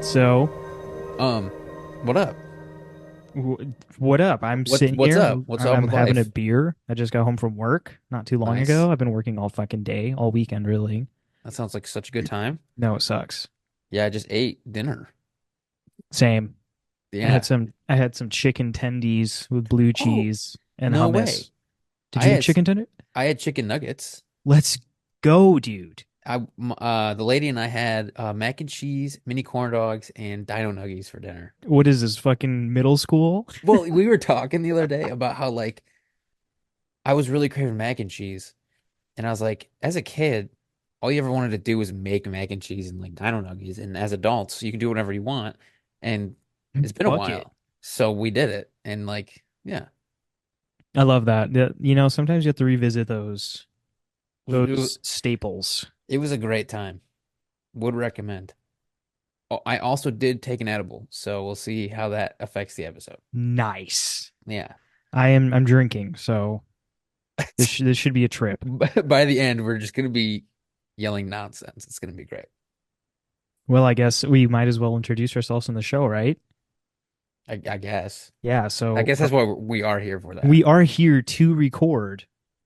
So, Um, what up? what up? I'm What's sitting what's here. up? What's up I'm with having a life? beer. I just got home from work not too long Nice. ago. I've been working all fucking day, all weekend, really. That sounds like such a good time. No, it sucks. Yeah, I just ate dinner. Same. Yeah. I had some chicken tendies with blue Oh, cheese and no hummus. way. Did I you have had chicken tender? I had chicken nuggets. Let's go, dude. The lady and I had mac and cheese, mini corn dogs, and dino nuggies for dinner. What is this fucking middle school? Well, we were talking the other day about how like I was really craving mac and cheese, and I was like, as a kid, all you ever wanted to do was make mac and cheese and like dino nuggies, and as adults, you can do whatever you want. And it's been a Fuck it. while, so we did it, and like, yeah. I love that. Sometimes you have to revisit It was, those staples. it was a great time. Would recommend. Oh, I also did take an edible, so we'll see how that affects the episode. Nice. Yeah. I'm drinking, so this should be a trip. By the end, we're just gonna be yelling nonsense. It's gonna be great. Well, I guess we might as well introduce ourselves in the show, right? I guess. Yeah, I so guess that's why we are here for that. we are here to record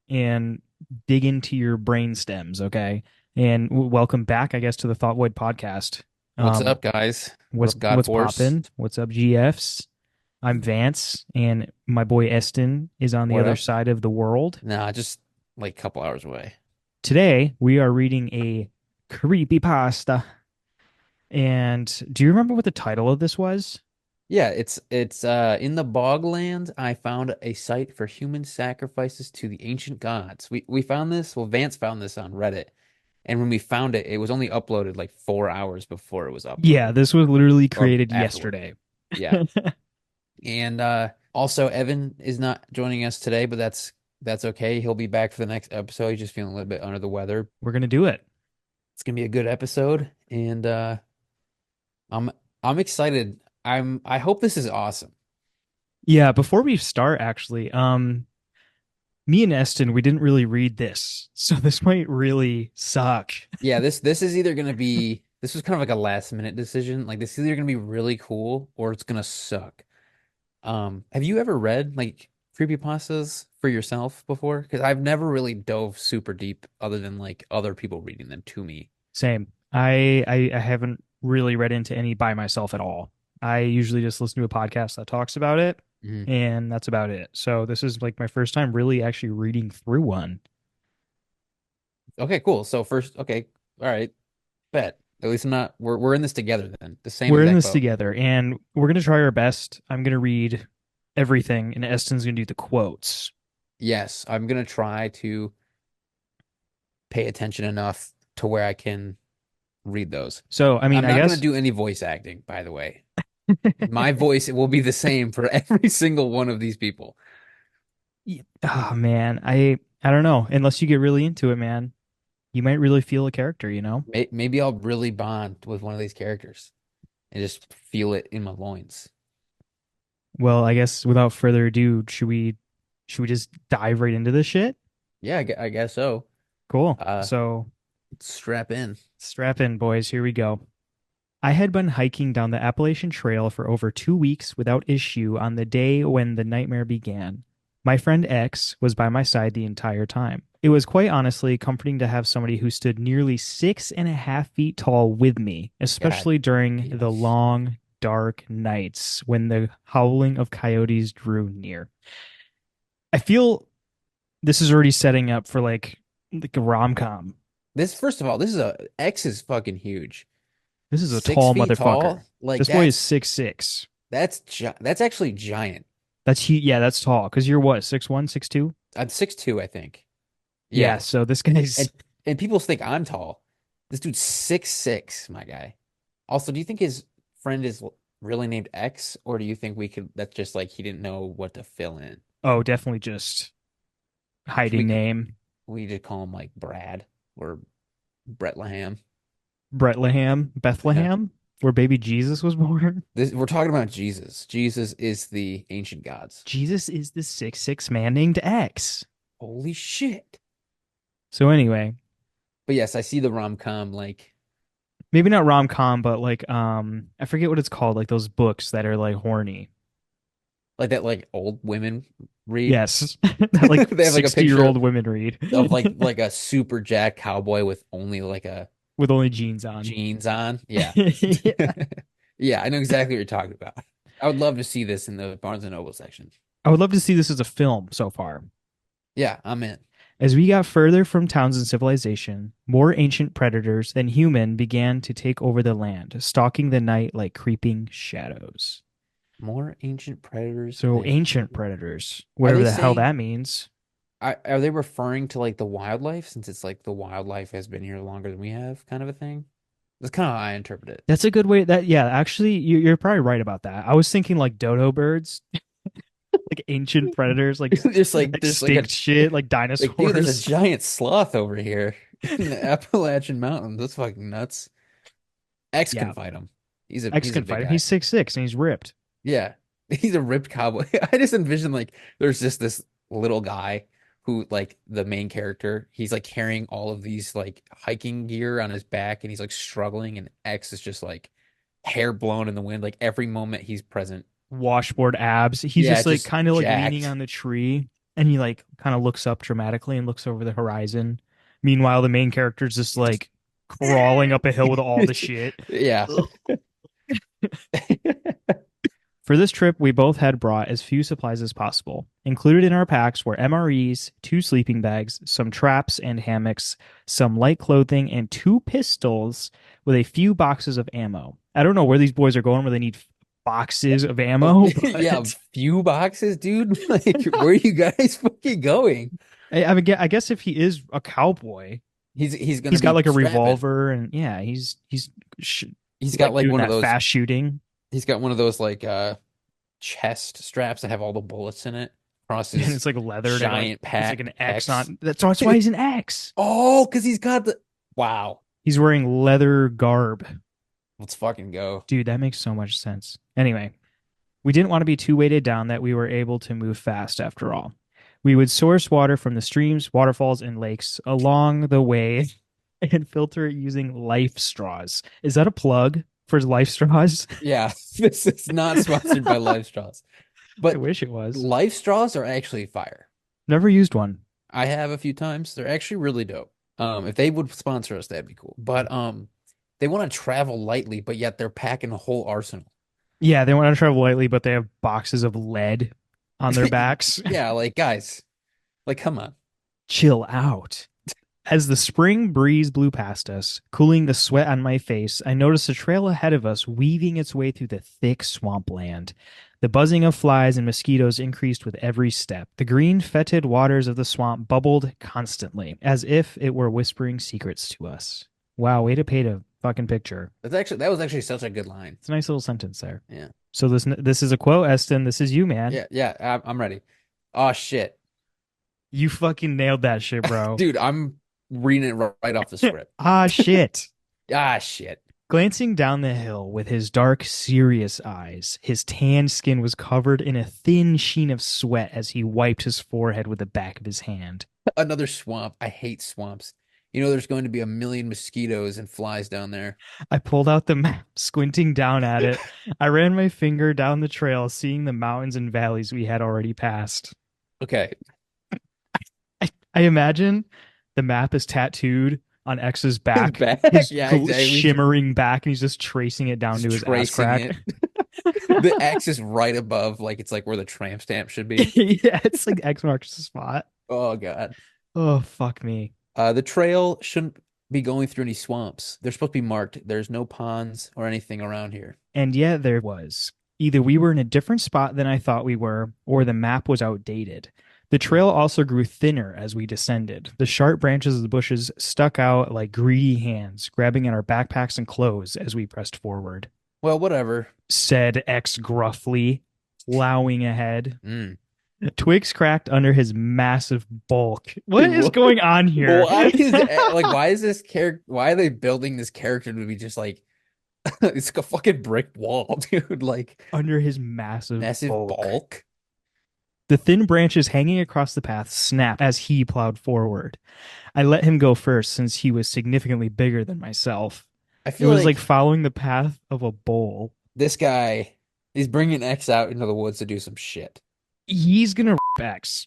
and dig into your brain stems, okay? And welcome back, I guess, to the Thought Void podcast. What's Um, up, guys? What up, God what's Force? poppin'? What's up, GFs? I'm Vance, and my boy Estin is on the What other up? side of the world. Nah, just like a couple hours away. Today, we are reading a creepypasta. And do you remember what the title of this was? Yeah, it's in the Boglands. I found a site for human sacrifices to the ancient gods. We found this. Well, Vance found this on Reddit, and when we found it, it was only uploaded like 4 hours before it was Yeah, uploaded this was literally or created afterward. yesterday. Yeah, and also Evan is not joining us today, but that's okay. He'll be back for the next episode. He's just feeling a little bit under the weather. We're gonna do it. It's gonna be a good episode, and I'm I'm excited. I hope this is awesome. Yeah, before we start, actually, me and Eston, we didn't really read this, so this might really suck. Yeah, this is either gonna be this was kind of like a last minute decision. Like this is either gonna be really cool or it's gonna suck. Have you ever read like creepypastas for yourself before? Because I've never really dove super deep other than like other people reading them to me. Same. I haven't really read into any by myself at all. I usually just listen to a podcast that talks about it, Mhm. and that's about it. So this is like my first time really actually reading through one. Okay, cool. So first, okay, all right, bet. At least I'm not we're in this together then. The same We're in exact this boat. together, and we're gonna try our best. I'm gonna read everything, and Eston's gonna do the quotes. Yes, I'm gonna try to pay attention enough to where I can read those. So, I mean, I'm I not gonna guess. do any voice acting, by the way. My voice will be the same for every single one of these people. Oh man, I don't know. Unless you get really into it, man, you might really feel a character, you know? Maybe I'll really bond with one of these characters and just feel it in my loins. Well, I guess without further ado, should we just dive right into this shit? Yeah, I guess so. Cool. Uh, So, strap in. strap in, boys. Here we go. I had been hiking down the Appalachian Trail for over 2 weeks without issue on the day when the nightmare began. My friend X was by my side the entire time. It was quite honestly comforting to have somebody who stood nearly 6.5 feet tall with me, God, especially during the yes. long, dark nights when the howling of coyotes drew near. I feel this is already setting up for like a rom com. This, first of all, this is a X is fucking huge. This is a Six tall feet motherfucker. tall. Like This boy is 6'6". that's actually giant. That's he. Yeah, that's tall. Because you're what, 6'1", 6'2"? I'm 6'2", I think. Yeah. Yeah. So this guy's. And and people think I'm tall. This dude's 6'6", my guy. Also, do you think his friend is really named X, or do you think that's just like he didn't know what to fill in? Oh, definitely just Should hiding name. we just call him like Brad or Brettleham? Yeah. Bethlehem, where baby Jesus was born. We're talking about Jesus. Jesus is the ancient gods. Jesus is the 6'6" man named X. Holy shit. So anyway, But yes, I see the rom-com like maybe not rom-com, but like I forget what it's called, like those books that are like horny. Like that like old women read. Yes. That like They have like a 60-year-old picture women read of like a super jack cowboy with only like a with only jeans on. jeans on. Yeah. Yeah. Yeah, I know exactly what you're talking about. I would love to see this in the Barnes and Noble section. I would love to see this as a film so far. Yeah, I'm in. As we got further from towns and civilization, more ancient predators than human began to take over the land, stalking the night like creeping shadows. More ancient predators So than ancient human. predators, Are whatever they the hell saying that means. are they referring to like the wildlife since it's like the wildlife has been here longer than we have, kind of a thing? That's kind of how I interpret it. That's a good way that yeah, actually you're probably right about that. I was thinking like dodo birds, like ancient predators, like There's like extinct shit, like like dude, there's a dinosaurs. giant sloth over here in the Appalachian Mountains. That's fucking nuts. X can Yeah, fight him. X He's a can big fight him. guy. He's 6'6" and he's ripped. Yeah. He's a ripped cowboy. I just envision like there's just this little guy who like the main character, he's like carrying all of these like hiking gear on his back and he's like struggling and X is just like hair blown in the wind like every moment he's present. Washboard abs. He's Yeah, just like just kind of like leaning jacked. on the tree and he like kind of looks up dramatically and looks over the horizon. Meanwhile, the main character's just like crawling up a hill with all the shit. Yeah. For this trip, we both had brought as few supplies as possible. Included in our packs were MREs, two sleeping bags, some traps and hammocks, some light clothing, and two pistols with a few boxes of ammo. I don't know where these boys are going where they need boxes of ammo, Yeah, but few boxes, dude. Like, where are you guys fucking going? I guess if he is a cowboy, He's gonna he's got be like a strapping. revolver and yeah, he's sh He's got like like doing one of that those. fast shooting. He's got one of those like chest straps that have all the bullets in it across And his it's like leathered and like giant it's like an packed X pecs. on. That's why he's an X. Oh, because he's got the. Wow. He's wearing leather garb. Let's fucking go. Dude, that makes so much sense. Anyway, we didn't want to be too weighted down that we were able to move fast after all. We would source water from the streams, waterfalls, and lakes along the way and filter it using life straws. Is that a plug for life straws? Yeah, this is not sponsored by Life Straws, I but wish it was. Life Straws are actually fire. Never used one. I have a few times. They're actually really dope. If they would sponsor us, that'd be cool. But they want to travel lightly, but yet they're packing a whole arsenal. Yeah, they want to travel lightly, but they have boxes of lead on their backs. Yeah, like guys, like come on. Chill out. As the spring breeze blew past us, cooling the sweat on my face, I noticed a trail ahead of us weaving its way through the thick swampland. The buzzing of flies and mosquitoes increased with every step. The green, fetid waters of the swamp bubbled constantly, as if it were whispering secrets to us. Wow, way to paint a fucking picture. That was actually such a good line. It's a nice little sentence there. Yeah. So this is a quote, Eston. This is you, man. Yeah, yeah, I'm ready. Oh shit. You fucking nailed that shit, bro. Dude, I'm reading it right off the script. Ah, shit. Ah shit. Glancing down the hill with his dark, serious eyes, his tan skin was covered in a thin sheen of sweat as he wiped his forehead with the back of his hand. Another swamp. I hate swamps. You know there's going to be a million mosquitoes and flies down there. I pulled out the map, squinting down at it. I ran my finger down the trail, seeing the mountains and valleys we had already passed. Okay. I imagine the map is tattooed on X's His back, back. his Yeah, exactly. shimmering back, and he's just tracing it down Just to his ass tracing crack. it. The X is right above, like it's like where the tramp stamp should be. Yeah, it's like X marks the spot. Oh God. Oh, fuck me. The trail shouldn't be going through any swamps. They're supposed to be marked. There's no ponds or anything around here. And yet there was. Either we were in a different spot than I thought we were, or the map was outdated. The trail also grew thinner as we descended. The sharp branches of the bushes stuck out like greedy hands, grabbing at our backpacks and clothes as we pressed forward. Well, whatever. Said X gruffly, plowing ahead. Mm. Twigs cracked under his massive bulk. What Dude, is going on here? why is this character why are they building this character to be just like it's like a fucking brick wall, dude? Like Under his massive massive bulk. bulk. The thin branches hanging across the path snapped as he plowed forward. I let him go first since he was significantly bigger than myself. I It feel was like like following the path of a bull. this guy is bringing X out into the woods to do some shit. He's gonna X.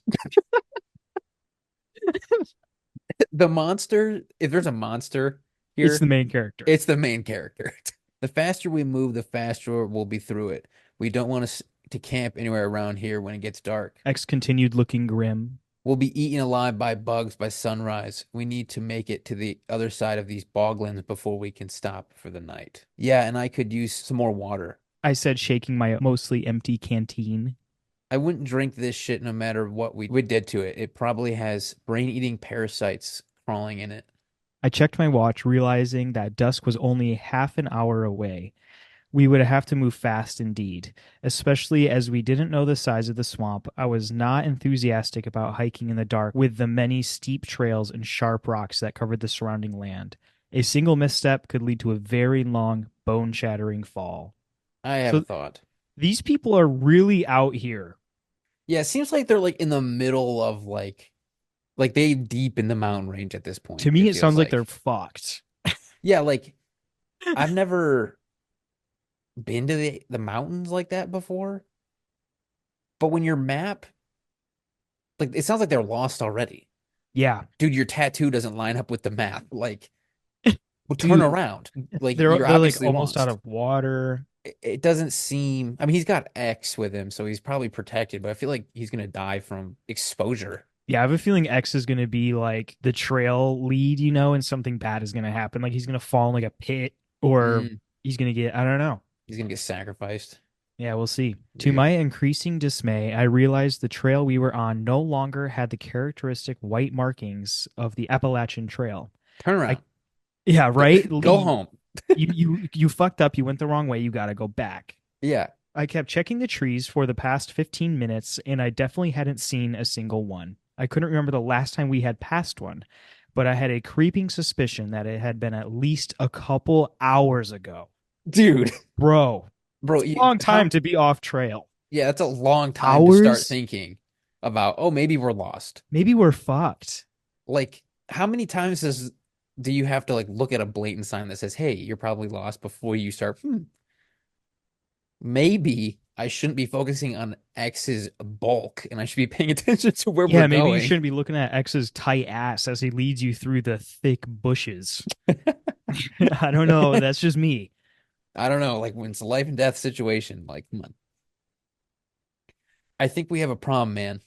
The monster, if there's a monster It's the here, main character. it's the main character. The faster we move, the faster we'll be through it. We don't want to camp anywhere around here when it gets dark. X continued looking grim. We'll be eaten alive by bugs by sunrise. We need to make it to the other side of these boglands before we can stop for the night. Yeah, and I could use some more water. I said, shaking my mostly empty canteen. I wouldn't drink this shit no matter what we did to it. It probably has brain-eating parasites crawling in it. I checked my watch, realizing that dusk was only half an hour away. We would have to move fast indeed, especially as we didn't know the size of the swamp. I was not enthusiastic about hiking in the dark with the many steep trails and sharp rocks that covered the surrounding land. A single misstep could lead to a very long, bone shattering fall. I have a So thought. these people are really out here. Yeah, it seems like they're like in the middle of like they deep in the mountain range at this To point, me, it it feels sounds like they're like. fucked. Yeah, like I've never been to the mountains like that before. But when your map, like it sounds like they're lost already. Yeah, Dude, your tattoo doesn't line up with the map. Like, well, turn dude, around. Like they're you're they're like obviously almost out lost. of water. It doesn't seem. I mean, he's got X with him, so he's probably protected. But I feel like he's gonna die from exposure. Yeah, I have a feeling X is going to be like the trail lead, and something bad is going to happen. Like he's going to fall in like a pit or Mm, he's going to get, I don't know. he's gonna get sacrificed. Yeah, we'll see. To my Weird. increasing dismay, I realized the trail we were on no longer had the characteristic white markings of the Appalachian Trail. Turn I, around. yeah, right? Go home. You fucked up. You went the wrong way. You got to go back. Yeah, I kept checking the trees for the past 15 minutes, and I definitely hadn't seen a single one. I couldn't remember the last time we had passed one, but I had a creeping suspicion that it had been at least a couple hours ago. dude, Bro, bro. it's a long time How? to be off trail. Yeah, that's a long time to start Hours? thinking about. Oh, maybe we're lost. Maybe we're fucked. Like, how many times do you have to like look at a blatant sign that says, "Hey, you're probably lost," before you start? Maybe I shouldn't be focusing on X's bulk, and I should be paying attention to where we're Yeah, maybe you going. shouldn't be looking at X's tight ass as he leads you through the thick bushes. I don't know. That's just me. I don't know, like when it's a life and death situation. Like, come on. I think we have a problem, man.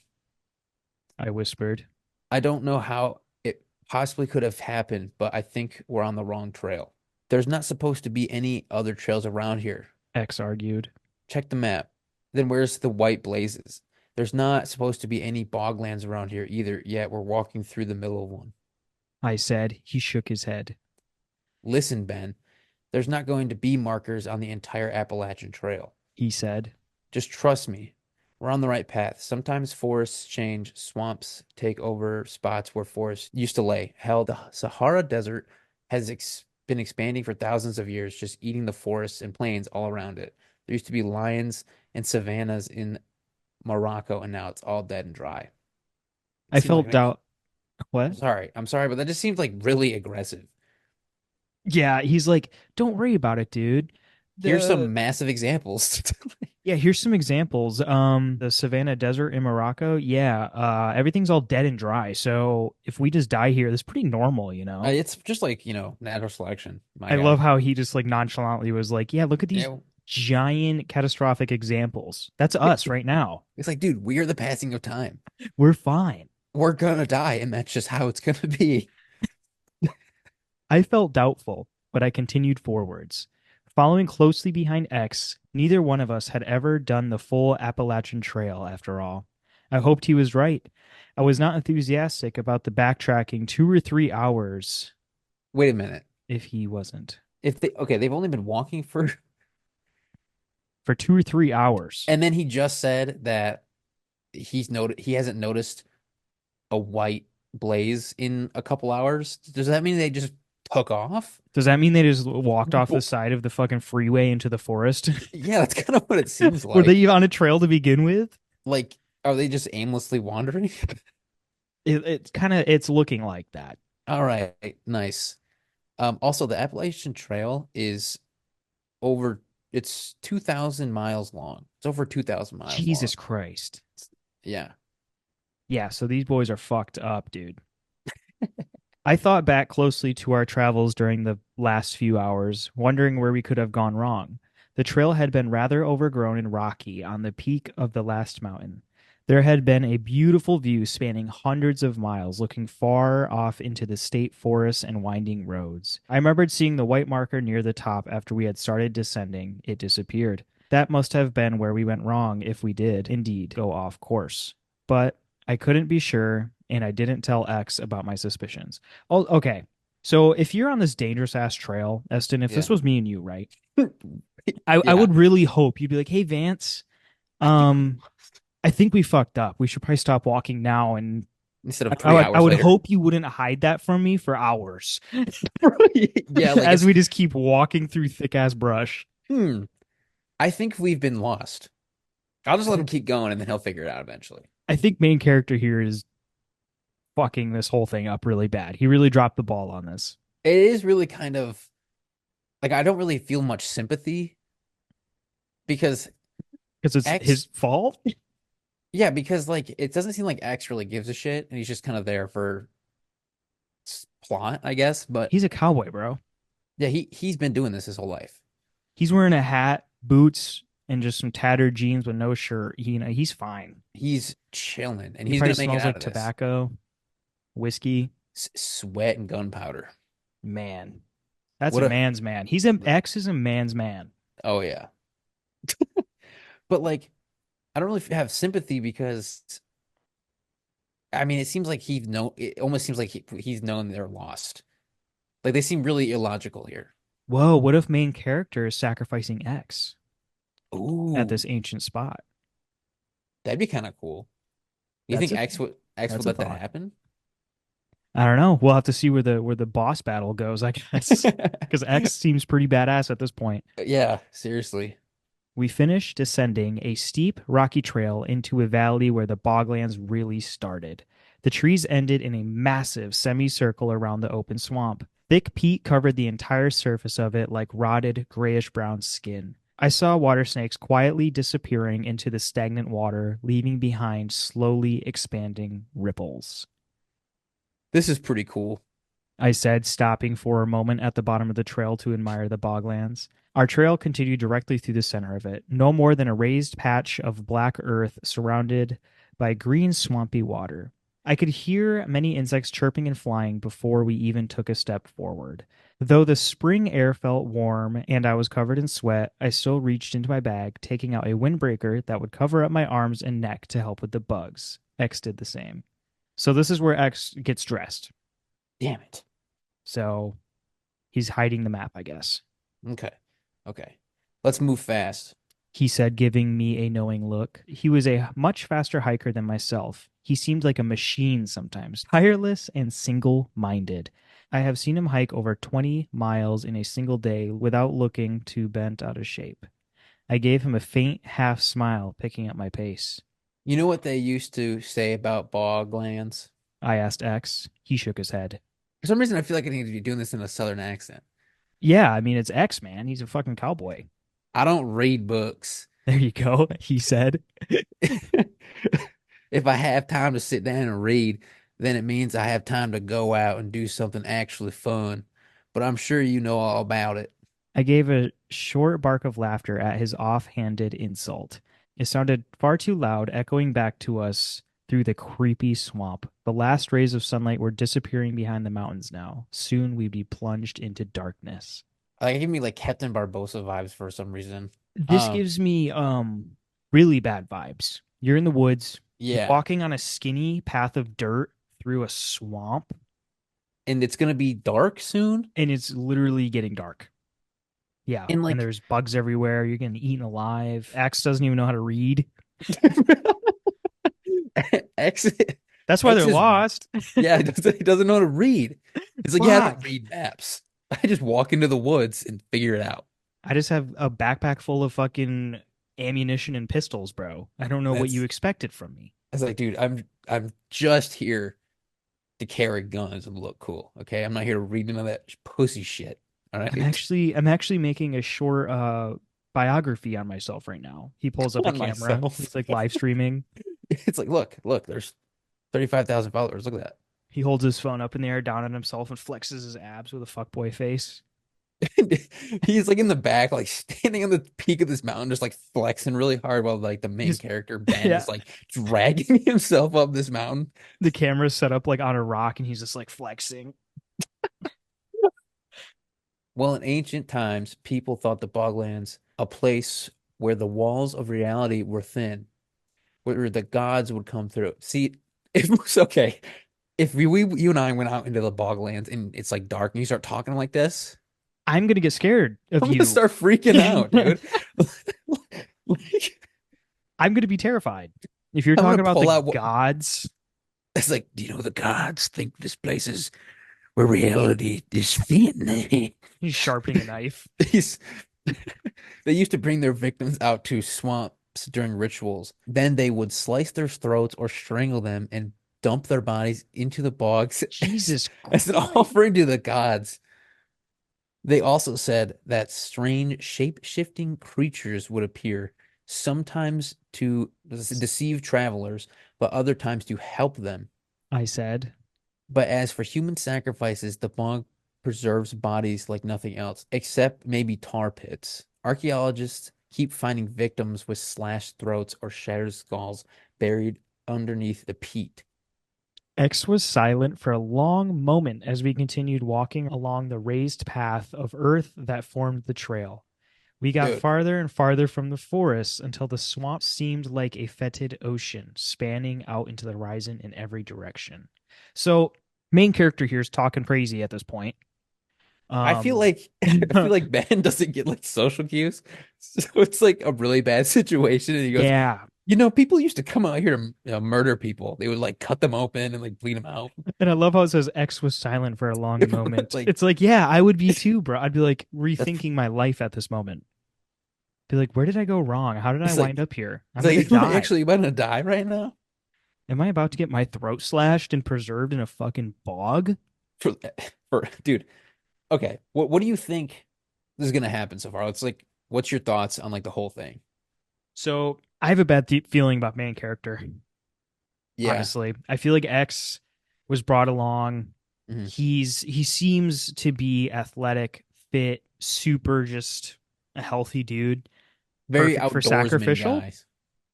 I whispered. I don't know how it possibly could have happened, but I think we're on the wrong trail. There's not supposed to be any other trails around here. X argued. Check the map. Then where's the white blazes? There's not supposed to be any boglands around here either, yet we're walking through the middle of one. I said. He shook his head. Listen, Ben, there's not going to be markers on the entire Appalachian Trail. He said. Just trust me. We're on the right path. Sometimes forests change, swamps take over spots where forests used to lay. Hell, the Sahara Desert has been expanding for thousands of years, just eating the forests and plains all around it. There used to be lions and savannas in Morocco, and now it's all dead and dry. It I seemed like felt an ex doubt. What? I'm sorry, but that just seems like really aggressive. Yeah, he's like, don't worry about it, dude. Here's The some massive examples. Yeah, here's some examples. The Savannah Desert in Morocco, yeah, everything's all dead and dry. So if we just die here, that's pretty normal. It's just like, natural selection, my I love guy. how he just like nonchalantly was like, yeah, look at these Yeah, giant catastrophic examples. That's us right now. it's like, dude, we are the passing of time. We're fine. We're gonna die, and that's just how it's gonna be. I felt doubtful, but I continued forwards. Following closely behind X, neither one of us had ever done the full Appalachian Trail after all. I hoped he was right. I was not enthusiastic about the backtracking 2 or 3 hours Wait a minute. if he wasn't. If they okay, they've only been walking for, For 2 or 3 hours. and then he just said that he hasn't noticed a white blaze in a couple hours. Does that mean they just took off? Does that mean they just walked off the side of the fucking freeway into the forest? Yeah, that's kind of what it seems Were they like. even on a trail to begin with? Like, are they just aimlessly wandering? It's looking like that. All right, nice. Also, the Appalachian Trail is over, it's 2,000 miles long. It's over 2,000 miles long. Jesus Christ. Yeah. Yeah, so these boys are fucked up, dude. I thought back closely to our travels during the last few hours, wondering where we could have gone wrong. The trail had been rather overgrown and rocky on the peak of the last mountain. There had been a beautiful view spanning hundreds of miles, looking far off into the state forests and winding roads. I remembered seeing the white marker near the top after we had started descending. It disappeared. That must have been where we went wrong if we did, indeed, go off course. But I couldn't be sure, and I didn't tell X about my suspicions. Oh, okay. So if you're on this dangerous ass trail, Eston, if this Yeah. was me and you, right? I Yeah. would really hope you'd be like, "Hey, Vance, I think we um, I think we fucked up. We should probably stop walking now." And instead I, of I three would I hours would later. hope you wouldn't hide that from me for hours Yeah, like as it's we just keep walking through thick ass brush. hmm. I think we've been lost. I'll just I let him think keep going and then he'll figure it out eventually. I think main character here is fucking this whole thing up really bad. He really dropped the ball on this It is really kind of like I don't really feel much sympathy because because it's X, his fault. yeah, because like it doesn't seem like X really gives a shit and he's just kind of there for plot, I guess. But He's a cowboy, bro. yeah, he's been doing this his whole life. He's wearing a hat, boots, and just some tattered jeans with no shirt. He's fine. He's chilling and He he's probably gonna make it smells out like of this. tobacco, whiskey. Sweat and gunpowder. Man, that's a What a man's man. He's an X is a man's man. oh yeah. But like I don't really have sympathy because I mean it seems like it almost seems like he's known they're lost. Like they seem really illogical here. Whoa, what if main character is sacrificing X at Ooh, this ancient spot? that'd be kind of cool. You That's think a X would that's a let that thought. happen? I don't know. We'll have to see where the boss battle goes, I guess, because X seems pretty badass at this point. Yeah, seriously. We finished descending a steep, rocky trail into a valley where the boglands really started. The trees ended in a massive semicircle around the open swamp. Thick peat covered the entire surface of it like rotted, grayish brown skin. I saw water snakes quietly disappearing into the stagnant water, leaving behind slowly expanding ripples. This is pretty cool. I said, stopping for a moment at the bottom of the trail to admire the boglands. Our trail continued directly through the center of it, no more than a raised patch of black earth surrounded by green, swampy water. I could hear many insects chirping and flying before we even took a step forward. Though the spring air felt warm and I was covered in sweat, I still reached into my bag, taking out a windbreaker that would cover up my arms and neck to help with the bugs. X did the same. So this is where X gets dressed. Damn it. So he's hiding the map, I guess. Okay. Okay. Let's move fast. He said, giving me a knowing look. He was a much faster hiker than myself. He seemed like a machine sometimes, tireless and single minded. I have seen him hike over 20 miles in a single day without looking too bent out of shape. I gave him a faint half smile, picking up my pace. You know what they used to say about boglands? I asked X. He shook his head. For some reason, I feel like I need to be doing this in a southern accent. Yeah, I mean, it's X, man. He's a fucking cowboy. I don't read books. There you go, he said. If I have time to sit down and read, then it means I have time to go out and do something actually fun. But I'm sure you know all about it. I gave a short bark of laughter at his offhanded insult. It sounded far too loud, echoing back to us through the creepy swamp. The last rays of sunlight were disappearing behind the mountains now. Soon we'd be plunged into darkness. Like, it gave me like Captain Barbosa vibes for some reason. This Um, gives me really bad vibes. You're in the woods, you're yeah. walking on a skinny path of dirt through a swamp, And it's gonna be dark soon. and it's literally getting dark. Yeah, And and like there's bugs everywhere. You're getting eaten alive. Axe doesn't even know how to read. X That's why X they're is lost. yeah, he doesn't know how to read. It's like, yeah, I don't Fuck. read maps. I just walk into the woods and figure it out. I just have a backpack full of fucking ammunition and pistols, bro. I don't know what you That's expected from me. it's like, dude, I'm just here. to carry guns and look cool. Okay, I'm not here to read none of that pussy shit. All right, I'm actually making a short biography on myself right now. He pulls up a on camera. myself. He's like live streaming. It's like, look, there's 35,000 followers. Look at that. He holds his phone up in the air, down on himself, and flexes his abs with a fuckboy face. He's like in the back, like standing on the peak of this mountain, just like flexing really hard while like the main He's character, Ben, yeah. is like dragging himself up this mountain. The camera's set up like on a rock, and he's just like flexing. Well, in ancient times, people thought the Boglands a place where the walls of reality were thin, where the gods would come through. See, it was okay. If you and I went out into the Boglands and it's like dark and you start talking like this, I'm gonna get scared of I'm gonna you. start freaking out, dude. Like, I'm gonna be terrified. If you're I'm gonna talking about the pull out what gods, it's like, do you know the gods think this place is where reality is thin? he's sharpening a knife. These they used to bring their victims out to swamps during rituals. Then they would slice their throats or strangle them and dump their bodies into the bogs Jesus as an Christ. offering to the gods. They also said that strange shape-shifting creatures would appear, sometimes to deceive travelers, but other times to help them. I said. But as for human sacrifices, the bog preserves bodies like nothing else, except maybe tar pits. Archaeologists keep finding victims with slashed throats or shattered skulls buried underneath the peat. X was silent for a long moment as we continued walking along the raised path of earth that formed the trail. We got Dude, farther and farther from the forest until the swamp seemed like a fetid ocean, spanning out into the horizon in every direction. So, main character here is talking crazy at this point. I feel Um, like I feel like Ben doesn't get like social cues. So it's like a really bad situation and he goes, yeah. people used to come out here to murder people. They would like cut them open and like bleed them out. And I love how it says X was silent for a long moment. Like It's like, yeah, I would be too, bro. I'd be like that's rethinking my life at this moment. Be like, where did I go wrong? How did I it's wind like up here? it's I'm like gonna die. you might not die right now. Am I about to get my throat slashed and preserved in a fucking bog? For for dude. Okay. What do you think is gonna happen so far? It's like what's your thoughts on like the whole thing? So I have a bad feeling about main character. Yeah. Honestly, I feel like X was brought along. Hmm. He seems to be athletic, fit, super, just a healthy dude. Very Perfect for outdoorsman sacrificial. guys.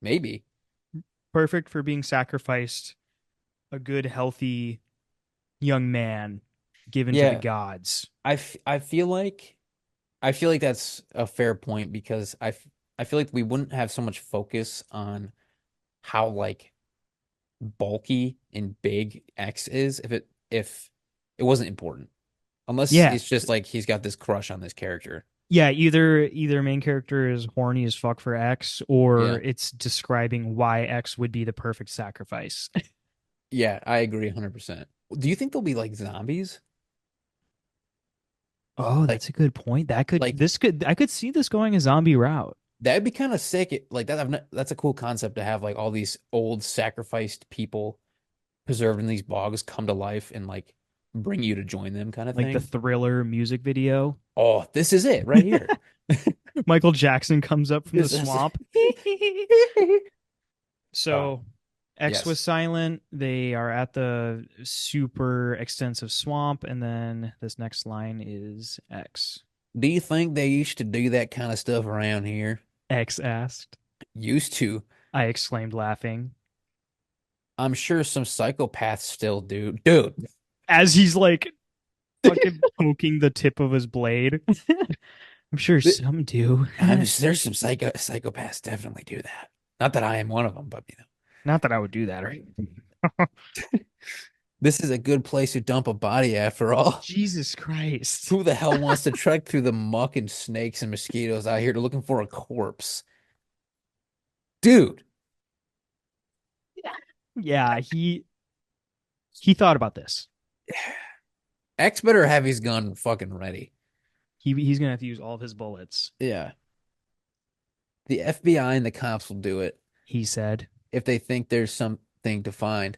Maybe. Perfect for being sacrificed. A good, healthy young man given to the Yeah. gods. I feel like that's a fair point because I feel like we wouldn't have so much focus on how like bulky and big X is if it wasn't important. Unless Yeah, it's just like he's got this crush on this character. yeah, either main character is horny as fuck for X, or Yeah. it's describing why X would be the perfect sacrifice. Yeah, I agree 100%. Do you think they'll be like zombies? Oh, Like that's a good point. like I could see this going a zombie route. that'd be kind of sick. Like that that's a cool concept to have like all these old sacrificed people preserved in these bogs come to life and like bring you to join them kind of Like the thing. Thriller music video. Oh, this is it right here. Michael Jackson comes up from the This is swamp. uh, So X was yes. silent. They are at the super extensive swamp, and then this next line is X. Do you think they used to do that kind of stuff around here? X asked. Used to. I exclaimed, laughing. I'm sure some psychopaths still do. Dude, As he's like fucking poking the tip of his blade. I'm sure th- some do. there's some psychopaths definitely do that. Not that I am one of them, but Not that I would do that, right? this is a good place to dump a body after all. Jesus Christ. Who the hell wants to trek through the muck and snakes and mosquitoes out here to looking for a corpse? Dude, Yeah, he thought about this. X better have his gun fucking ready. He's gonna have to use all of his bullets, Yeah. The FBI and the cops will do it he said. if they think there's something to find.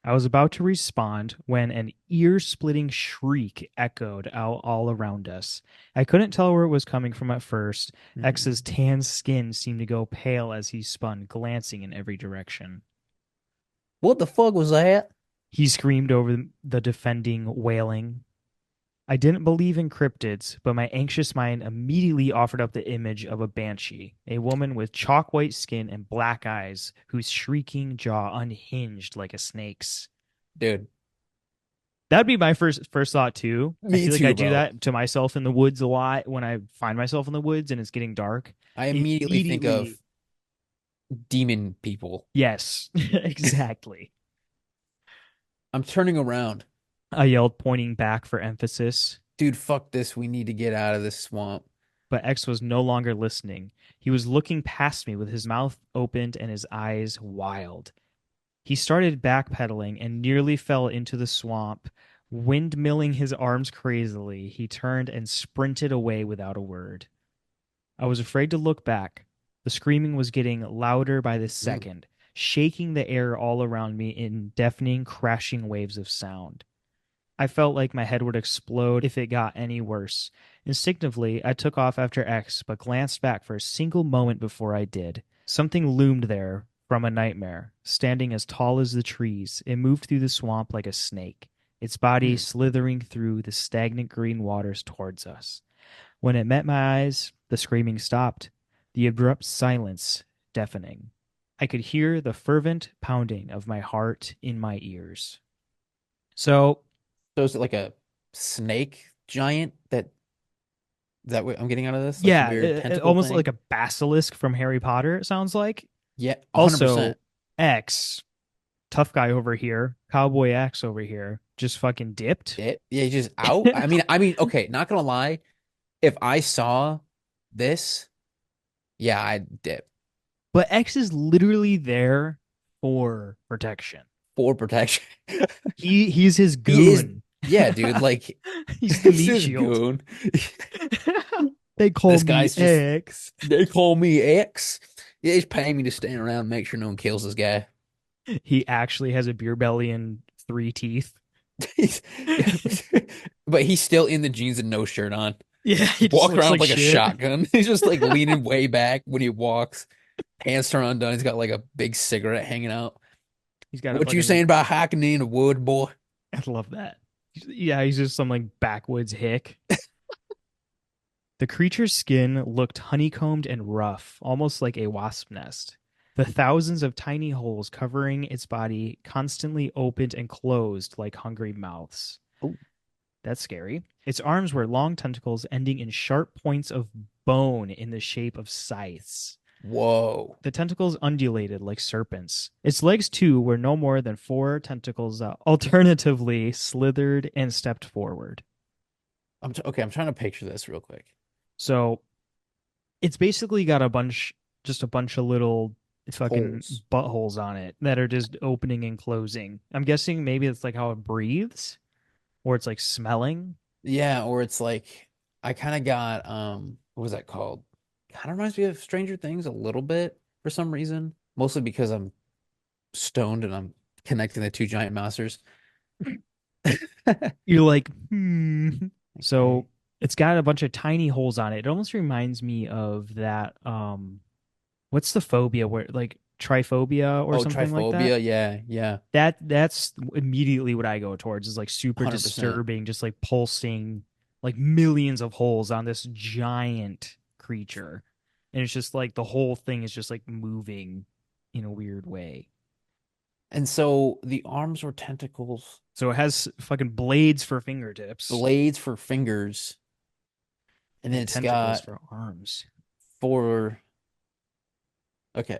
I was about to respond when an ear-splitting shriek echoed out all around us. I couldn't tell where it was coming from at first. X's Hmm. tan skin seemed to go pale as he spun, glancing in every direction. What the fuck was that? He screamed over the defending wailing. I didn't believe in cryptids, but my anxious mind immediately offered up the image of a banshee, a woman with chalk white skin and black eyes, whose shrieking jaw unhinged like a snake's. Dude, That'd be my first thought too. I me feel like I too, do bro. that to myself in the woods a lot when I find myself in the woods and it's getting dark. I immediately think of Immediately, demon people. yes, exactly. I'm turning around. I yelled, pointing back for emphasis. Dude, fuck this. We need to get out of this swamp. But X was no longer listening. He was looking past me with his mouth opened and his eyes wild. He started backpedaling and nearly fell into the swamp. Windmilling his arms crazily, he turned and sprinted away without a word. I was afraid to look back. The screaming was getting louder by the Mm. second, shaking the air all around me in deafening, crashing waves of sound. I felt like my head would explode if it got any worse. Instinctively, I took off after X, but glanced back for a single moment before I did. Something loomed there from a nightmare, standing as tall as the trees. It moved through the swamp like a snake, its body Mm. slithering through the stagnant green waters towards us. When it met my eyes, the screaming stopped, the abrupt silence deafening. I could hear the fervent pounding of my heart in my ears. So, So is it like a snake giant that what I'm getting out of this? Like a yeah, weird tentacle almost thing? like a basilisk from Harry Potter, it sounds like. Yeah, 100%. Also, X, tough guy over here, Cowboy X over here, just fucking dipped. Yeah, he's just out. I mean, okay, not gonna lie. If I saw this, yeah, I'd dip But X is literally there for protection. for protection. He's his He is, goon. yeah, dude, like He's the he's meat his shield. goon. They call This me guy's just, X. they call me X. Yeah, he's paying me to stand around and make sure no one kills this guy. He actually has a beer belly and three teeth. He's, but he's still in the jeans and no shirt on. Yeah, he just Walk looks around with like like a shit. shotgun. He's just like leaning way back when he walks. Pants turn undone. He's got like a big cigarette hanging out. He's got a What you fucking. saying about hiking in the wood, boy? I love that. Yeah, he's just some like backwoods hick. The creature's skin looked honeycombed and rough, almost like a wasp nest. The thousands of tiny holes covering its body constantly opened and closed like hungry mouths. Oh, That's scary. Its arms were long tentacles ending in sharp points of bone in the shape of scythes. whoa. The tentacles undulated like serpents. Its legs, too, were no more than four tentacles that alternatively slithered and stepped forward. Okay. I'm trying to picture this real quick. So it's basically got just a bunch of little fucking Holes. buttholes on it that are just opening and closing. I'm guessing maybe it's like how it breathes, or it's like smelling. Yeah, or it's like I kind of got what was that called? Kind of reminds me of Stranger Things a little bit for some reason. Mostly because I'm stoned and I'm connecting the two giant monsters. You're like, hmm. Okay. So it's got a bunch of tiny holes on it. It almost reminds me of that. What's the phobia where like tryphobia or Oh, something like that? tryphobia. Yeah, yeah. That's immediately what I go towards is like super 100%. disturbing, just like pulsing, like millions of holes on this giant creature. And it's just like the whole thing is just like moving in a weird way. And so the arms were tentacles, So it has fucking blades for fingertips blades for fingers, and then and it's tentacles got for arms. four. Okay.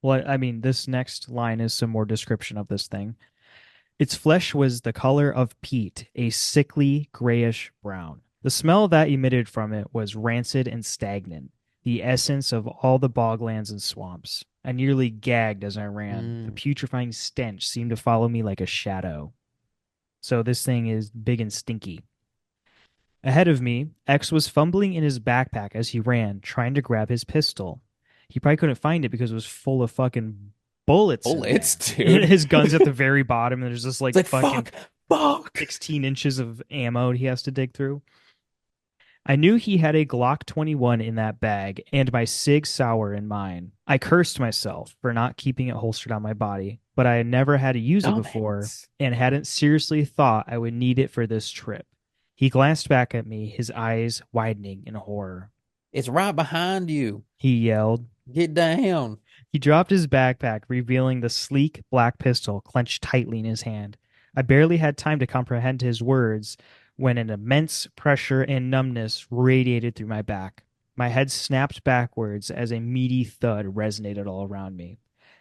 Well, I mean, this next line is some more description of this thing. Its flesh was the color of peat, a sickly grayish brown. The smell that emitted from it was rancid and stagnant, the essence of all the boglands and swamps. I nearly gagged as I ran. The Mm. putrefying stench seemed to follow me like a shadow. So this thing is big and stinky. Ahead of me, X was fumbling in his backpack as he ran, trying to grab his pistol. He probably couldn't find it because it was full of fucking bullets in bullets, there. And dude. his gun's at the very bottom, and there's just It's like like fucking fuck. 16 inches of ammo he has to dig through. I knew he had a Glock 21 in that bag and my Sig Sauer in mine. I cursed myself for not keeping it holstered on my body, but I had never had to use it before Dumbass. and hadn't seriously thought I would need it for this trip. He glanced back at me, his eyes widening in horror. It's right behind you. He yelled. Get down. He dropped his backpack, revealing the sleek black pistol clenched tightly in his hand. I barely had time to comprehend his words when an immense pressure and numbness radiated through my back. My head snapped backwards as a meaty thud resonated all around me.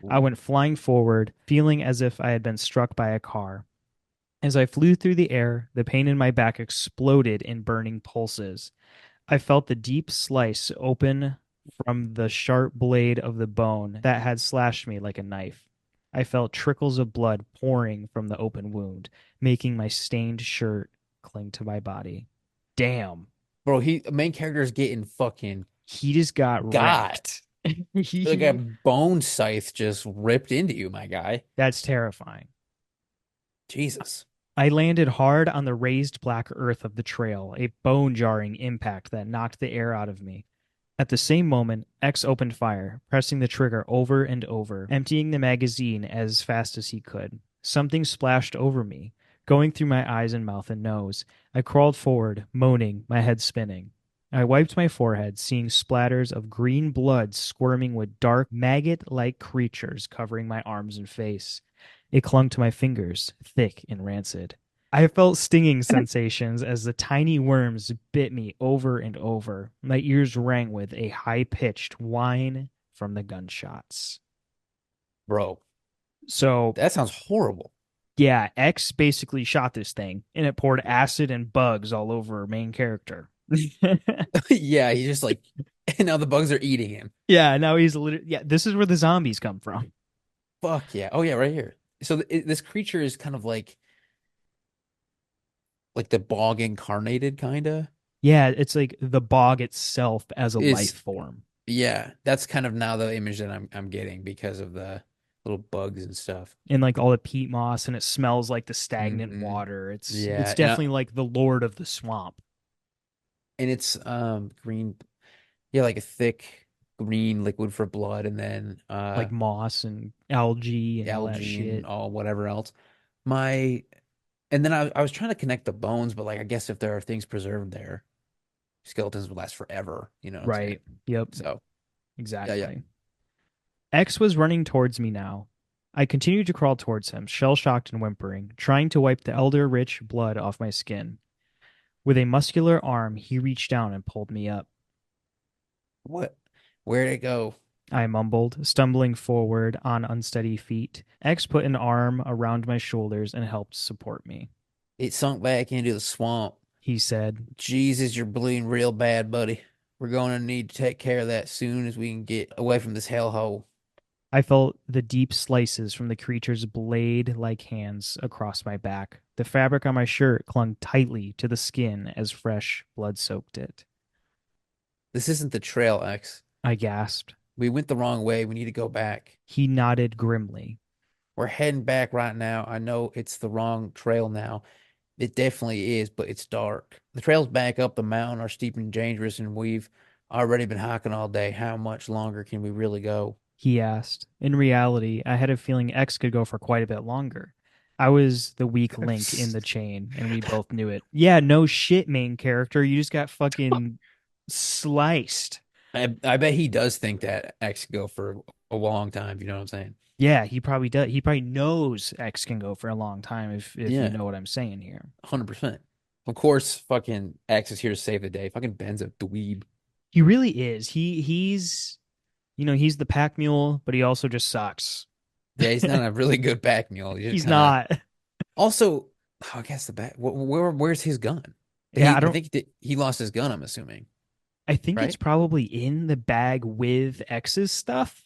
I Ooh. went flying forward, feeling as if I had been struck by a car. As I flew through the air, the pain in my back exploded in burning pulses. I felt the deep slice open from the sharp blade of the bone that had slashed me like a knife. I felt trickles of blood pouring from the open wound, making my stained shirt cling to my body. Damn, Bro, he main character is getting fucking he just got got. wrecked. Like a bone scythe just ripped into you, my guy. That's terrifying. Jesus. I landed hard on the raised black earth of the trail, a bone jarring impact that knocked the air out of me. At the same moment, X opened fire, pressing the trigger over and over, emptying the magazine as fast as he could. Something splashed over me, going through my eyes and mouth and nose. I crawled forward, moaning, my head spinning. I wiped my forehead, seeing splatters of green blood squirming with dark, maggot like creatures covering my arms and face. It clung to my fingers, thick and rancid. I felt stinging sensations as the tiny worms bit me over and over. My ears rang with a high pitched whine from the gunshots. Bro, So, that sounds horrible. yeah, X basically shot this thing and it poured acid and bugs all over our main character. Yeah, he's just like, and now the bugs are eating him. Yeah, now he's literally, yeah, this is where the zombies come from. Fuck yeah. Oh yeah, right here. So this creature is kind of like the bog incarnated, kinda. Yeah, it's like the bog itself as a life Is form. yeah, that's kind of now the image that I'm getting because of the little bugs and stuff. And like all the peat moss and it smells like the stagnant Hmm. water. It's Yeah, and definitely like the lord of the swamp. it's green, yeah, like a thick green liquid for blood, and then Like moss and algae and all that algae and shit. all whatever else. My and then I was trying to connect the bones, but like I guess if there are things preserved there, skeletons will last forever. You know what I'm saying? Right. Yep. So yeah, yeah. Exactly. X was running towards me now. I continued to crawl towards him, shell shocked and whimpering, trying to wipe the elder rich blood off my skin. With a muscular arm, he reached down and pulled me up. What? Where'd it go? I mumbled, stumbling forward on unsteady feet. X put an arm around my shoulders and helped support me. It sunk back into the swamp. He said. Jesus, you're bleeding real bad, buddy. We're gonna need to take care of that soon as we can get away from this hellhole. I felt the deep slices from the creature's blade like hands across my back. The fabric on my shirt clung tightly to the skin as fresh blood soaked it. This isn't the trail, X. I gasped. We went the wrong way. We need to go back. He nodded grimly. We're heading back right now. I know it's the wrong trail now. It definitely is, but it's dark. The trails back up the mountain are steep and dangerous, and we've already been hiking all day. How much longer can we really go? He asked. In reality, I had a feeling X could go for quite a bit longer. I was the weak link in the chain, and we both knew it. Yeah, no shit, main character. You just got fucking sliced. I bet he does think that X could go for a long time. You know what I'm saying? Yeah, he probably does. He probably knows X can go for a long time if you Yeah, know what I'm saying here. 100%. Of course, fucking X is here to save the day. Fucking Ben's a dweeb. He really is. He's he's the pack mule, but he also just sucks. Yeah, he's not a really good back mule. He's just He's kind of not. also. I guess the back. Where's his gun? Yeah, I think that he lost his gun. I'm assuming, I think it's right? probably in the bag with X's stuff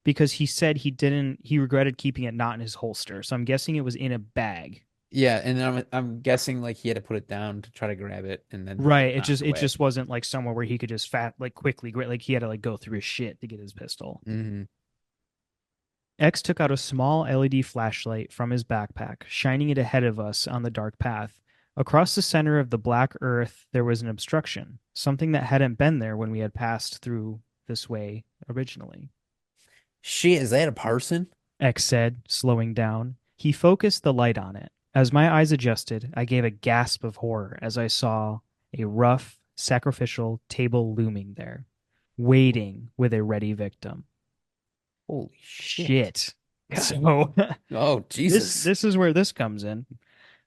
because he said he regretted keeping it not in his holster. So I'm guessing it was in a bag. Yeah, and I'm guessing like he had to put it down to try to grab it, and then it Right. knocked It away. just wasn't like somewhere where he could just quickly like he had to like go through his shit to get his pistol. Hmm. X took out a small LED flashlight from his backpack, shining it ahead of us on the dark path. Across the center of the black earth, there was an obstruction, something that hadn't been there when we had passed through this way originally. Shit, is that a person? X said, slowing down. He focused the light on it. As my eyes adjusted, I gave a gasp of horror as I saw a rough, sacrificial table looming there, waiting with a ready victim. Holy shit. Shit. God. So Oh, this Jesus. this is where this comes in.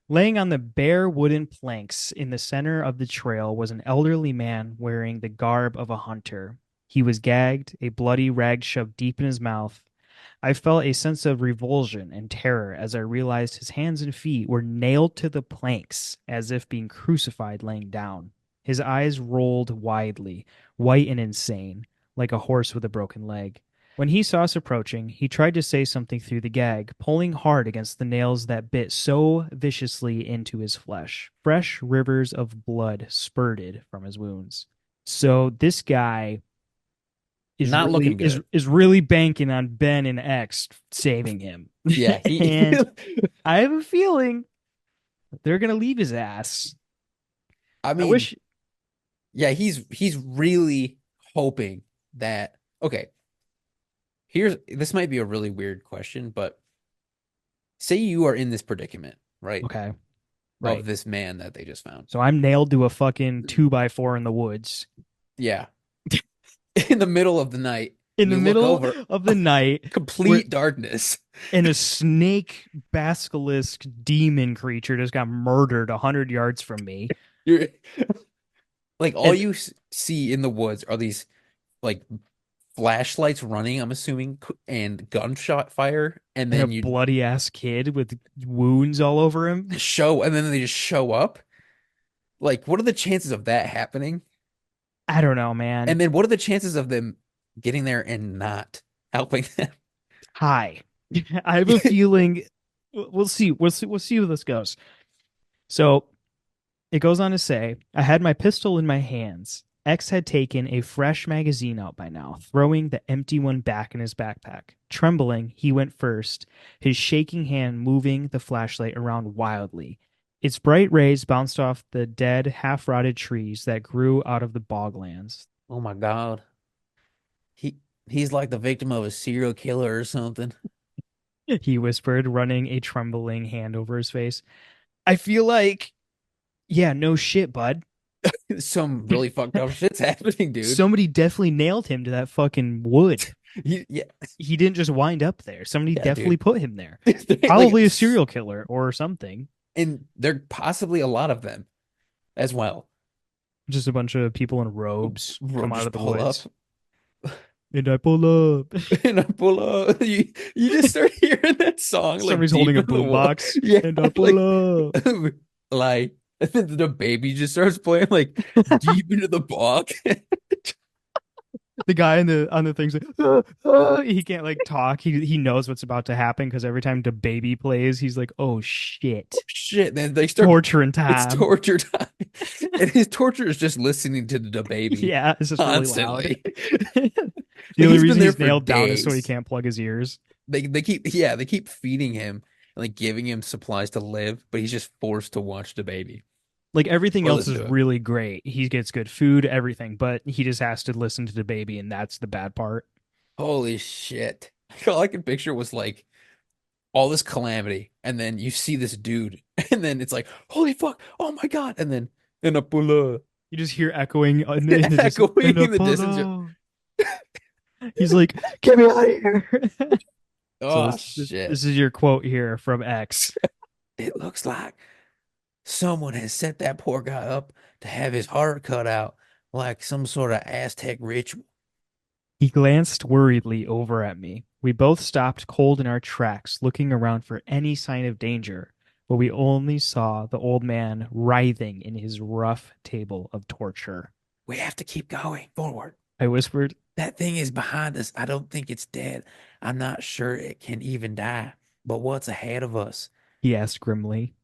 Laying on the bare wooden planks in the center of the trail was an elderly man wearing the garb of a hunter. He was gagged, a bloody rag shoved deep in his mouth. I felt a sense of revulsion and terror as I realized his hands and feet were nailed to the planks as if being crucified laying down. His eyes rolled widely, white and insane, like a horse with a broken leg. When he saw us approaching, he tried to say something through the gag, pulling hard against the nails that bit so viciously into his flesh. Fresh rivers of blood spurted from his wounds. So this guy is Not really looking good. is really banking on Ben and X saving him. Yeah, he And I have a feeling they're gonna leave his ass. I I mean, wish. yeah, he's really hoping that okay, here's this might be a really weird question, but say you are in this predicament, right? Okay, Of right. this man that they just found. So I'm nailed to a fucking 2x4 in the woods Yeah. In the middle of the night, in the you look middle over, of the night. Where complete darkness. and a snake basilisk demon creature just got murdered 100 yards from me. You're like all And you see in the woods are these like flashlights running, I'm assuming, and gunshot fire, and and a then you bloody ass kid with wounds all over him. and then they just show up. Like, what are the chances of that happening? I don't know, man. And then what are the chances of them getting there and not helping them? Hi. I have a feeling we'll see. We'll see where this goes. So it goes on to say, I had my pistol in my hands. X had taken a fresh magazine out by now, throwing the empty one back in his backpack. Trembling, he went first, his shaking hand moving the flashlight around wildly. Its bright rays bounced off the dead, half rotted trees that grew out of the boglands. Oh my God. He he's like the victim of a serial killer or something. He whispered, running a trembling hand over his face. I feel like, yeah, no shit, bud. Some really fucked up shit's happening, dude. Somebody definitely nailed him to that fucking wood. Yeah, He didn't just wind up there. Somebody yeah, definitely dude. put him there. Like, Probably a serial killer or something. and there are possibly a lot of them as well. Just a bunch of people in robes come out Just of the pull up woods. And I pull up. and I pull up. You just start hearing that song like Somebody's deep holding a in the wall. boombox. Yeah, And I like pull up. like and then the baby just starts playing like deep into the bog. The guy on the thing's like, he can't like talk. He knows what's about to happen because every time the baby plays, he's like, oh shit, Shit, then they start. torturing It's time. torture time, and his torture is just listening to the baby Yeah, it's just really loud. constantly. The Like only he's been reason there he's for nailed down is so he days. can't plug his ears. They keep feeding him and like giving him supplies to live, but he's just forced to watch the baby Like everything or else listen is to him. really great. He gets good food, everything, but he just has to listen to the baby, and that's the bad part. Holy shit! All I could picture was like all this calamity, and then you see this dude, and then it's like, holy fuck, oh my god, and then in a pulla, You just hear echoing in the distance. echoing In in the distance. Apollo. He's like, "Get me out of here!" So Oh shit! this is your quote here from X. It looks like someone has set that poor guy up to have his heart cut out like some sort of Aztec ritual. He glanced worriedly over at me. We both stopped cold in our tracks, looking around for any sign of danger, but we only saw the old man writhing in his rough table of torture. We have to keep going forward. I whispered. That thing is behind us. I don't think it's dead. I'm not sure it can even die. But what's ahead of us? He asked grimly.